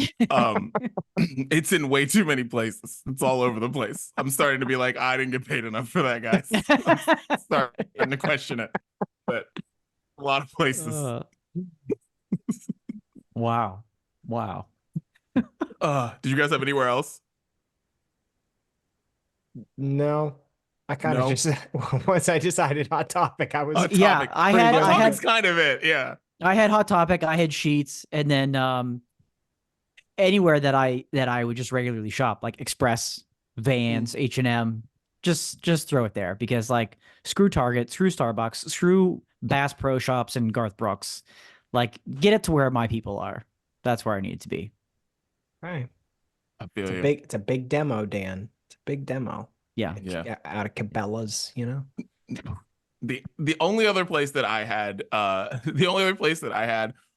It's in way too many places. It's all over the place. I'm starting to be like, I didn't get paid enough for that, guys. I'm starting to question it, but a lot of places. Wow. Did you guys have anywhere else? No. I kind of just once I decided Hot Topic, I was Hot yeah. Topic. I had kind of it. Yeah. I had Hot Topic, I had Sheets, and then anywhere that I would just regularly shop, like Express, Vans, H&M, just throw it there because like screw Target, screw Starbucks, screw Bass Pro Shops and Garth Brooks, like get it to where my people are. That's where I need it to be. Right. I feel it's a big demo, Dan. It's a big demo. Yeah. Out of Cabela's, The only other place that I had,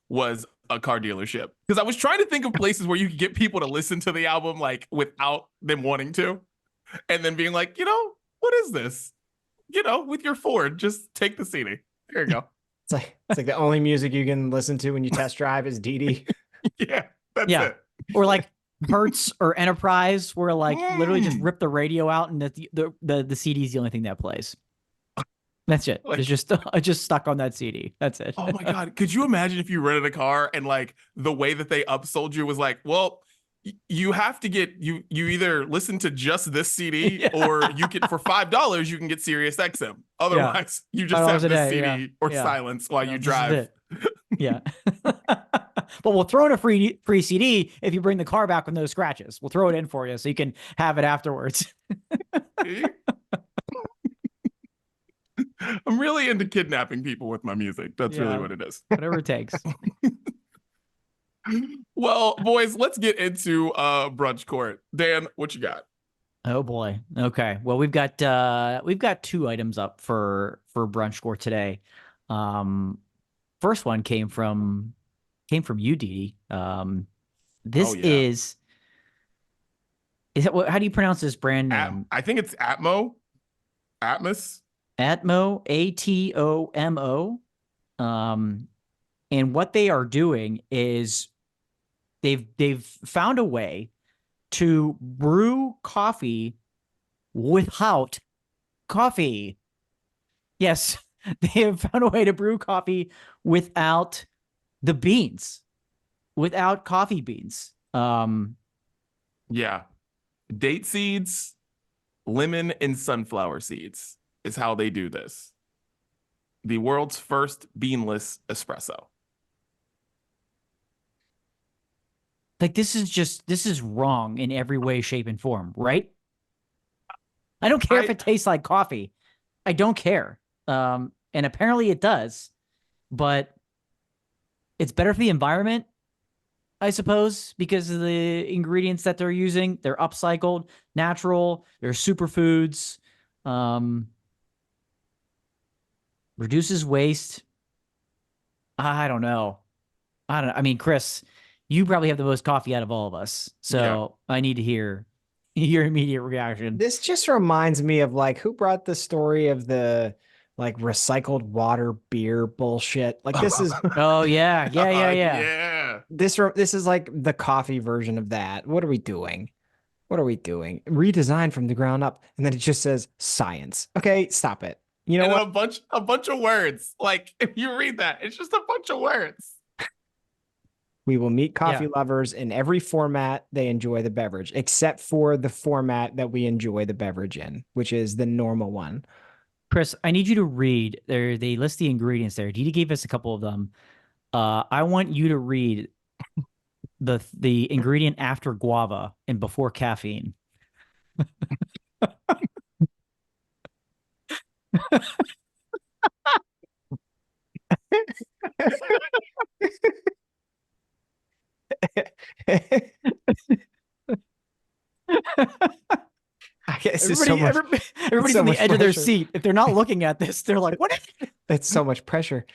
was a car dealership because I was trying to think of places where you could get people to listen to the album like without them wanting to. and then being like, what is this? With your Ford, just take the CD. There you go. It's like the only music you can listen to when you test drive is DD. Yeah, that's Yeah. it. Or like Hertz or Enterprise, where like literally just rip the radio out and the CD is the only thing that plays. That's it. Like- It's just stuck on that CD. That's it. Oh my God. Could you imagine if you rented a car and like the way that they upsold you was like, well, you have to get you either listen to just this CD or you can for $5 you can get Sirius XM. Otherwise, you just have $5 a this day, CD or silence while you This is drive. it. Yeah. But we'll throw in a free CD if you bring the car back with no scratches. We'll throw it in for you so you can have it afterwards. I'm really into kidnapping people with my music. That's really Yeah. what it is. Whatever it takes. Well, boys, let's get into brunch court. Dan, what you got? Oh boy. Okay. Well, we've got 2 items up for brunch score today. First one came from you, Dee. This Oh, yeah. is that what? How do you pronounce this brand name? I think it's Atmos. Atmo, ATOMO. And what they are doing is they've found a way to brew coffee without coffee. Yes, they have found a way to brew coffee without the beans, without coffee beans. Yeah. Date seeds, lemon, and sunflower seeds is how they do this. The world's first beanless espresso. Like this is wrong in every way, shape, and form, right? I don't care if it tastes like coffee. I don't care. And apparently it does, but it's better for the environment, I suppose, because of the ingredients that they're using. They're upcycled, natural, they're superfoods, reduces waste. I don't know. I mean, Chris, you probably have the most coffee out of all of us. So I need to hear your immediate reaction. This just reminds me of like who brought the story of the like recycled water beer bullshit. Like this is Oh yeah. Yeah. this is like the coffee version of that. What are we doing? What are we doing? Redesigned from the ground up, and then it just says science. Okay, stop it. You know And what? a bunch of words. Like if you read that, it's just a bunch of words. We will meet coffee lovers in every format they enjoy the beverage, except for the format that we enjoy the beverage in, which is the normal one. Chris, I need you to read there. They list the ingredients there. Didi gave us a couple of them. I want you to read the ingredient after guava and before caffeine. I guess it's so much, Everybody's so on the much edge of their pressure. seat. If they're not looking at this, they're like, "What?" It's so much pressure.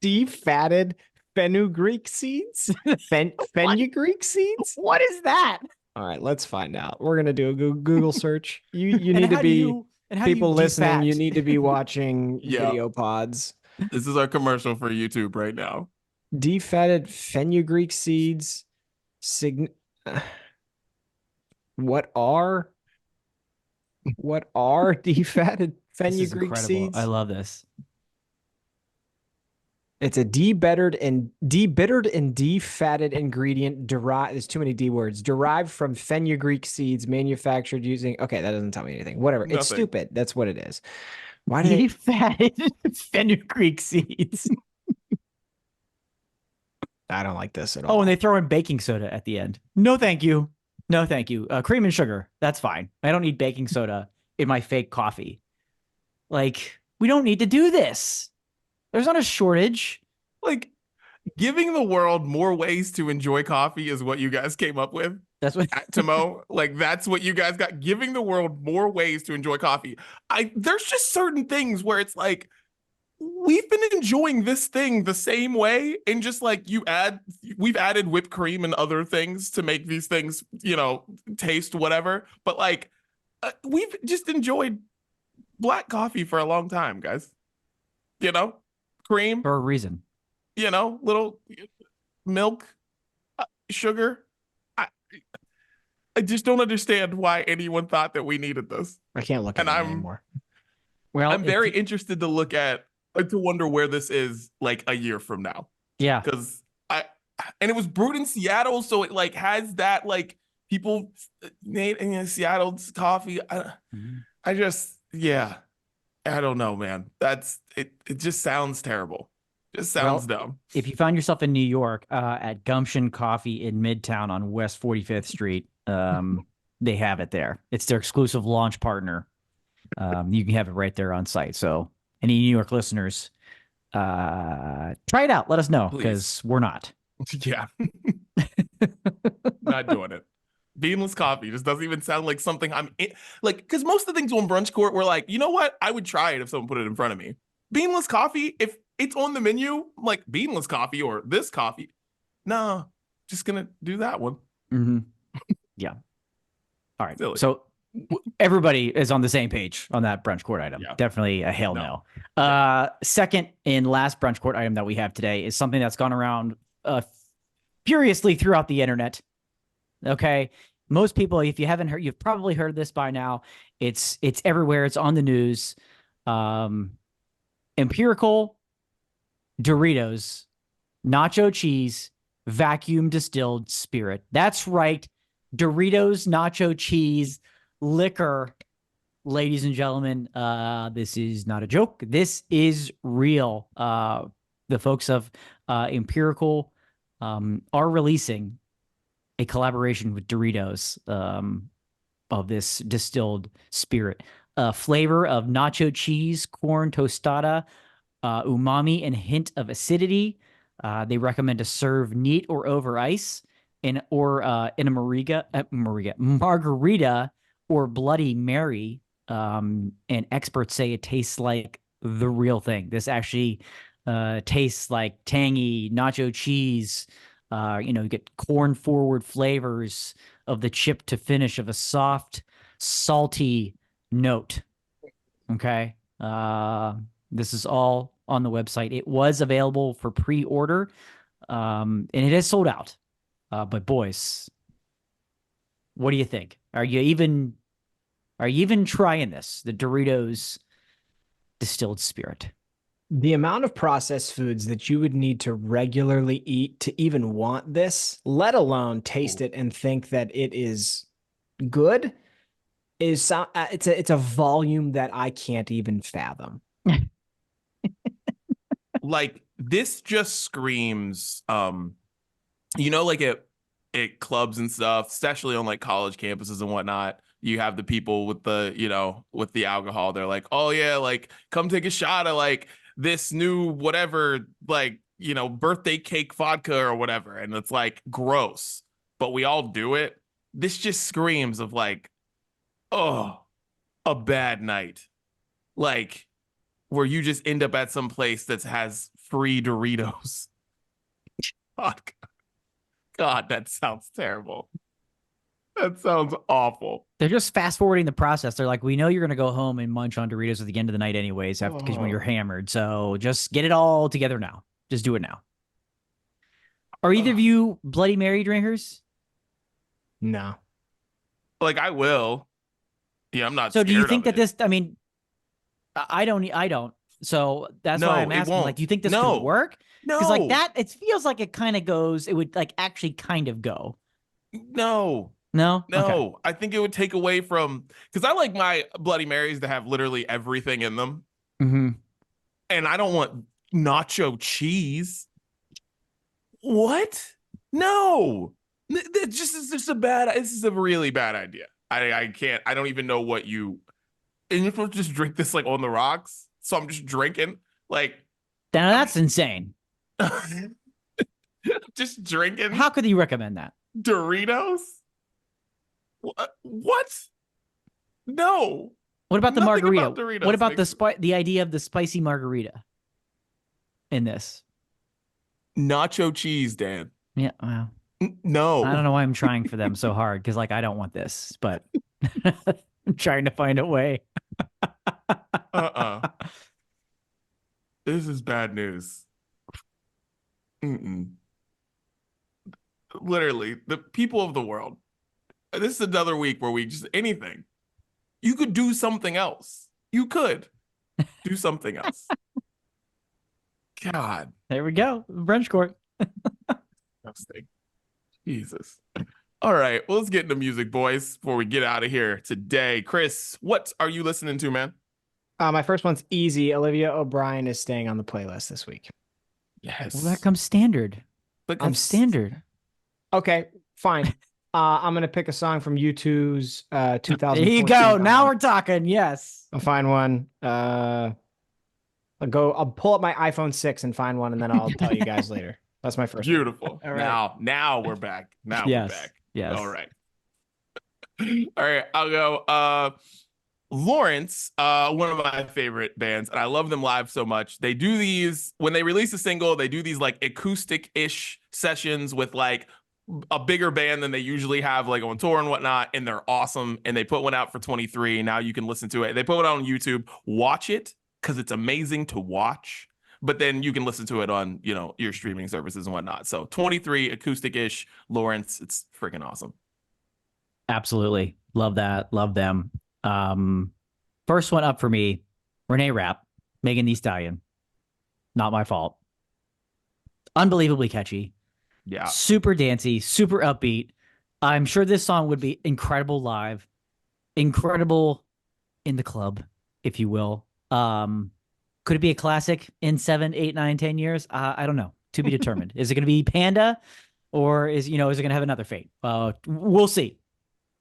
Defatted fenugreek seeds? Fenugreek seeds? What is that? All right, let's find out. We're gonna do a Google search. You And need to how do be you- and how do you people listening. You defat? need to be watching Yeah. video pods. This is our commercial for YouTube right now. Defatted fenugreek seeds. What are defatted This is fenugreek incredible. seeds? I love this. It's a debittered and defatted ingredient derived. There's too many D words. Derived from fenugreek seeds, manufactured using. Okay, that doesn't tell me anything. Whatever. It's Nothing. stupid. That's what it is. Why do they? Defatted fenugreek seeds. I don't like this at all. Oh, and they throw in baking soda at the end. No, thank you. No, thank you. Cream and sugar. That's fine. I don't need baking soda in my fake coffee. Like, we don't need to do this. There's not a shortage. Like giving the world more ways to enjoy coffee is what you guys came up with. That's what Atmo, like that's what you guys got. Giving the world more ways to enjoy coffee. There's just certain things where it's like, we've been enjoying this thing the same way, and just like we've added whipped cream and other things to make these things, taste whatever. But like, we've just enjoyed black coffee for a long time, guys. Cream, For a reason. little milk, sugar. I just don't understand why anyone thought that we needed this. I can't look at it anymore. Well, I'm very interested to look at, to wonder where this is like a year from now. Yeah. Because and it was brewed in Seattle, so it like has that like people made in Seattle's coffee. I don't know, man. That's it. It just sounds terrible. Just sounds dumb. If you find yourself in New York at Gumption Coffee in Midtown on West 45th Street, they have it there. It's their exclusive launch partner. You can have it right there on site. So any New York listeners, try it out. Let us know, because we're not. Yeah. Not doing it. Beanless coffee just doesn't even sound like something I'm in. Like, because most of the things on Brunch Court were like, you know what? I would try it if someone put it in front of me. Beanless coffee, if it's on the menu, like beanless coffee or this coffee, no, just gonna do that one. Mm-hmm. Yeah. All right. Silly. So everybody is on the same page on that Brunch Court item. Yeah. Definitely a hell no. Second and last Brunch Court item that we have today is something that's gone around furiously throughout the internet. Okay. Most people, if you haven't heard, you've probably heard this by now. It's everywhere. It's on the news. Empirical Doritos nacho cheese vacuum distilled spirit. That's right. Doritos nacho cheese liquor. Ladies and gentlemen, this is not a joke. This is real. The folks of Empirical are releasing a collaboration with Doritos of this distilled spirit. Flavor of nacho cheese, corn tostada, umami, and hint of acidity. They recommend to serve neat or over ice, in a margarita or Bloody Mary. And experts say it tastes like the real thing. This actually tastes like tangy nacho cheese. You get corn forward flavors of the chip to finish of a soft, salty note. Okay. This is all on the website. It was available for pre-order, and it is sold out. But boys, what do you think? Are you even trying this? The Doritos distilled spirit. The amount of processed foods that you would need to regularly eat to even want this, let alone taste it and think that it is good, is it's a volume that I can't even fathom. Like, this just screams, like at clubs and stuff, especially on like college campuses and whatnot. You have the people with with the alcohol. They're like, oh yeah, like come take a shot of like this new whatever, like, birthday cake vodka or whatever. And it's like gross, but we all do it. This just screams of like, oh, a bad night. Like, where you just end up at some place that has free Doritos. God, that sounds terrible. That sounds awful. They're just fast forwarding the process. They're like, we know you're going to go home and munch on Doritos at the end of the night anyways, because when you're hammered. So just get it all together now. Just do it now. Are either of you Bloody Mary drinkers? No. Like, I will. Yeah, I'm not. So do you think that this, I mean, I don't. So that's why I'm asking, like, do you think this could work? No. Because like that, it feels like it kind of goes, it would like actually kind of go. No. Okay. I think it would take away from, because I like my Bloody Marys to have literally everything in them. Mm-hmm. And I don't want nacho cheese. What? No. This is a really bad idea. I can't, I don't even know what and you're supposed to just drink this like on the rocks. So I'm just drinking like. Now that's insane. Just drinking. How could you recommend that? Doritos? What? No. What about the Nothing margarita? about Doritos What about makes- the idea of the spicy margarita? in this. Nacho cheese, Dan. Yeah, well, No. I don't know why I'm trying for them so hard because, like, I don't want this, but I'm trying to find a way. This is bad news. Mm-mm. Literally, the people of the world. This is another week where we just anything. You could do something else. You could do something else. God. There we go. Brunch court. Disgusting. Jesus. All right. Well, let's get into music, boys, before we get out of here today. Chris, what are you listening to, man? My first one's easy. Olivia O'Brien is staying on the playlist this week. Yes. Well, that comes standard. That I'm standard. Okay, fine. I'm gonna pick a song from U2's 2000. There you go. Now we're talking. Yes. I'll find one. I'll pull up my iPhone 6 and find one, and then I'll tell you guys later. That's my first. Beautiful. All right. Now we're back. Now Yes. we're back. Yes. All right. All right. I'll go. Lawrence, one of my favorite bands, and I love them live so much. They do these when they release a single, they do these like acoustic-ish sessions with like a bigger band than they usually have like on tour and whatnot, and they're awesome. And they put one out for 23. Now you can listen to it. They put it on YouTube. Watch it because it's amazing to watch. But then you can listen to it on, your streaming services and whatnot. So 23 acoustic-ish Lawrence, it's freaking awesome. Absolutely. Love that. Love them. First one up for me, Renee Rapp, Megan Thee Stallion. Not my fault. Unbelievably catchy. Yeah. Super dancey, super upbeat. I'm sure this song would be incredible live, incredible in the club, if you will. Could it be a classic in 7, 8, 9, 10 years? I don't know. To be determined. Is it going to be Panda, or is it going to have another fate? We'll see.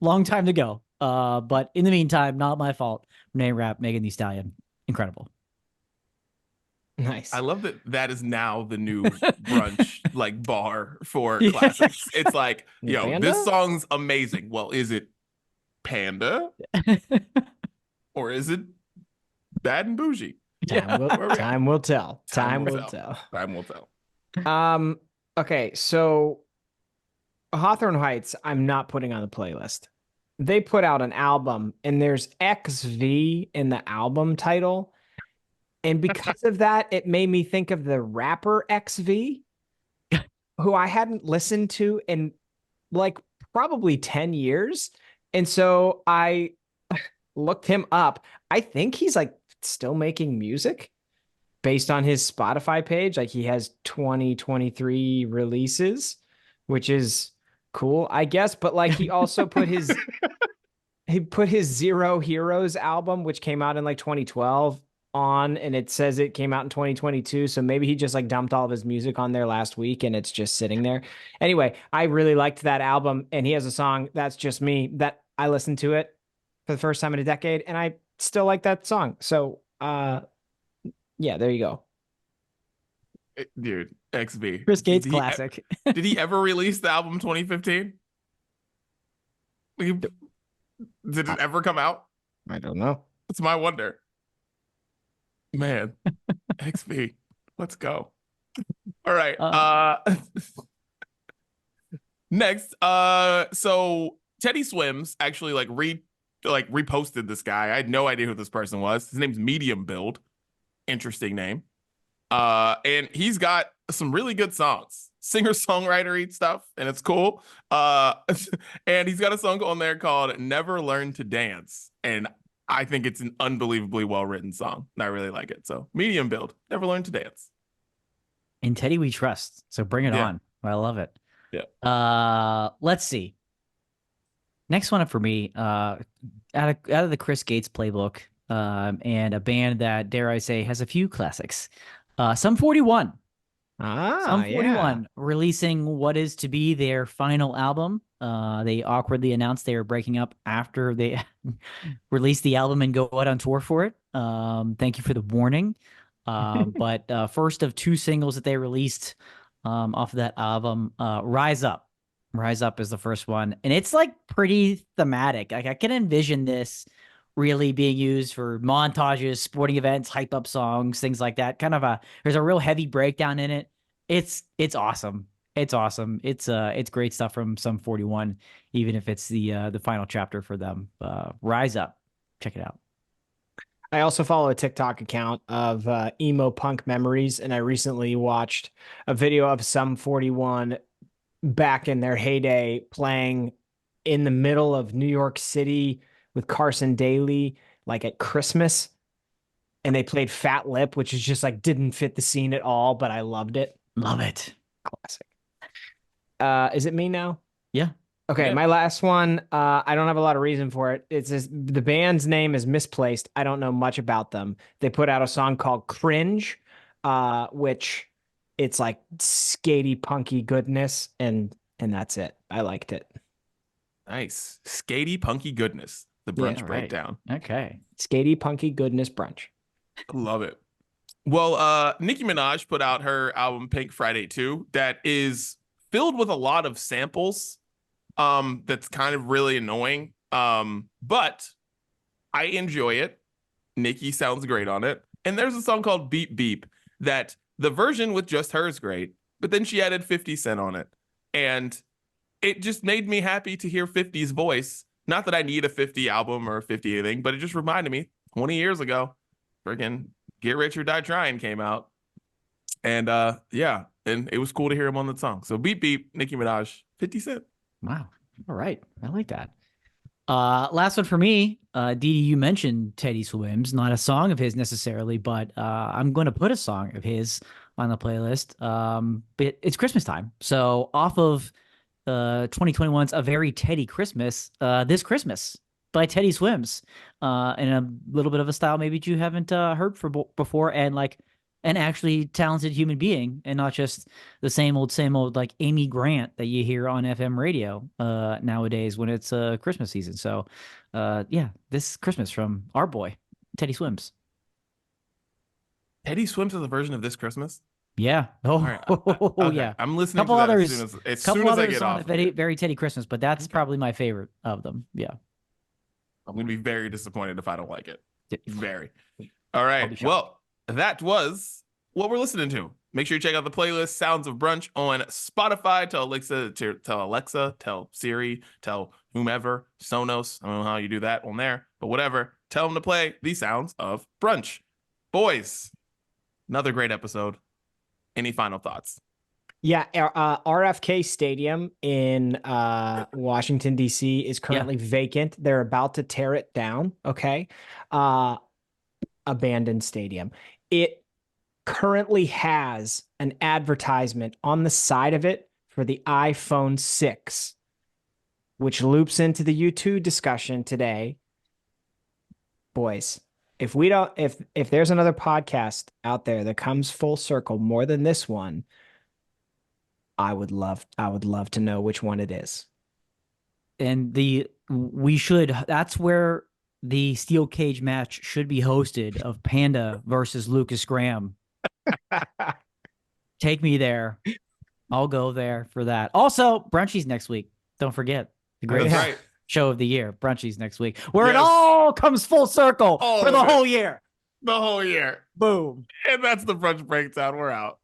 Long time to go. But in the meantime, not my fault. Renee Rapp, Megan Thee Stallion, incredible. Nice. I love that is now the new brunch like bar for classics. It's like, Panda? This song's amazing. Well, is it Panda? Or is it Bad and Bougie? Time will tell. Time will tell. Time will tell. Okay, so Hawthorne Heights, I'm not putting on the playlist. They put out an album, and there's XV in the album title. And because of that, it made me think of the rapper XV, who I hadn't listened to in like probably 10 years. And so I looked him up. I think he's like still making music based on his Spotify page. Like he has 2023 releases, which is cool, I guess. But like he also put his Zero Heroes album, which came out in like 2012 on, and it says it came out in 2022. So maybe he just like dumped all of his music on there last week and it's just sitting there. Anyway, I really liked that album, and he has a song, That's Just Me, that I listened to it for the first time in a decade, and I still like that song. So yeah, there you go. Dude, XB. Chris Gates classic. Did he ever release the album 2015? Did it ever come out? I don't know. It's my wonder. Man, XB, let's go. All right. Next, so Teddy Swims actually reposted this guy. I had no idea who this person was. His name's Medium Build. Interesting name. And he's got some really good songs, singer-songwriter stuff, and it's cool. And he's got a song on there called Never Learn to Dance. And I think it's an unbelievably well-written song. And I really like it. So Medium Build, Never Learn to Dance. In Teddy we trust. So bring it on. I love it. Yeah. Let's see. Next one up for me, out of the Chris Gates playbook, and a band that, dare I say, has a few classics. Sum 41. Sum 41 releasing what is to be their final album. They awkwardly announced they were breaking up after they released the album and go out on tour for it. Thank you for the warning. But first of 2 singles that they released off of that album, Rise Up. Rise Up is the first one. And it's like pretty thematic. Like I can envision this really being used for montages, sporting events, hype up songs, things like that. There's a real heavy breakdown in it. It's awesome. It's awesome. It's great stuff from Sum 41, even if it's the final chapter for them. Rise Up. Check it out. I also follow a TikTok account of emo punk memories, and I recently watched a video of Sum 41 back in their heyday playing in the middle of New York City with Carson Daly, like at Christmas. And they played Fat Lip, which is just like didn't fit the scene at all, but I loved it. Love it. Classic. Is it me now? Yeah. Okay, Yeah. my last one. I don't have a lot of reason for it. The band's name is misplaced. I don't know much about them. They put out a song called Cringe, which it's like skatey punky goodness, and that's it. I liked it. Nice. Skatey punky goodness. The brunch Yeah, right. breakdown. Okay. Skatey punky goodness brunch. Love it. Well, Nicki Minaj put out her album Pink Friday 2 that is filled with a lot of samples. That's kind of really annoying. But I enjoy it. Nicki sounds great on it. And there's a song called Beep Beep that the version with just her is great, but then she added 50 Cent on it. And it just made me happy to hear 50's voice. Not that I need a 50 album or a 50 anything, but it just reminded me 20 years ago, freaking Get Rich or Die Trying came out. And yeah, and it was cool to hear him on the song. So Beep Beep, Nicki Minaj, 50 Cent. Wow. All right. I like that. Last one for me. Dee Dee, you mentioned Teddy Swims, not a song of his necessarily, but I'm going to put a song of his on the playlist. But it's Christmas time. So off of 2021's A Very Teddy Christmas, This Christmas by Teddy Swims, in a little bit of a style maybe you haven't heard before, and like an actually talented human being, and not just the same old like Amy Grant that you hear on FM radio nowadays when it's Christmas season. So yeah, this Christmas from our boy Teddy Swims. Teddy Swims is a version of This Christmas. Yeah. Oh, Right. Okay. yeah. I'm listening Couple to that others, as couple soon as I others get on off. Very Teddy Christmas, but that's probably my favorite of them. Yeah. I'm going to be very disappointed if I don't like it. Yeah. Very. All I'll right. be shocked. Well, that was what we're listening to. Make sure you check out the playlist Sounds of Brunch on Spotify. Tell Alexa, tell Siri, tell whomever, Sonos. I don't know how you do that on there, but whatever. Tell them to play the Sounds of Brunch. Boys, another great episode. Any final thoughts? Yeah, RFK Stadium in Washington, D.C. is currently vacant. They're about to tear it down, okay? Abandoned stadium. It currently has an advertisement on the side of it for the iPhone 6, which loops into the U2 discussion today. Boys, if there's another podcast out there that comes full circle more than this one, I would love to know which one it is. And that's where the steel cage match should be hosted, of Panda versus Lucas Graham. Take me there. I'll go there for that. Also, Brunchies next week. Don't forget the greatest That's right. show of the year, Brunchies next week, where it Yes. all comes full circle All for the of it. whole year. The whole year. Boom. And that's the Brunch Breakdown. We're out.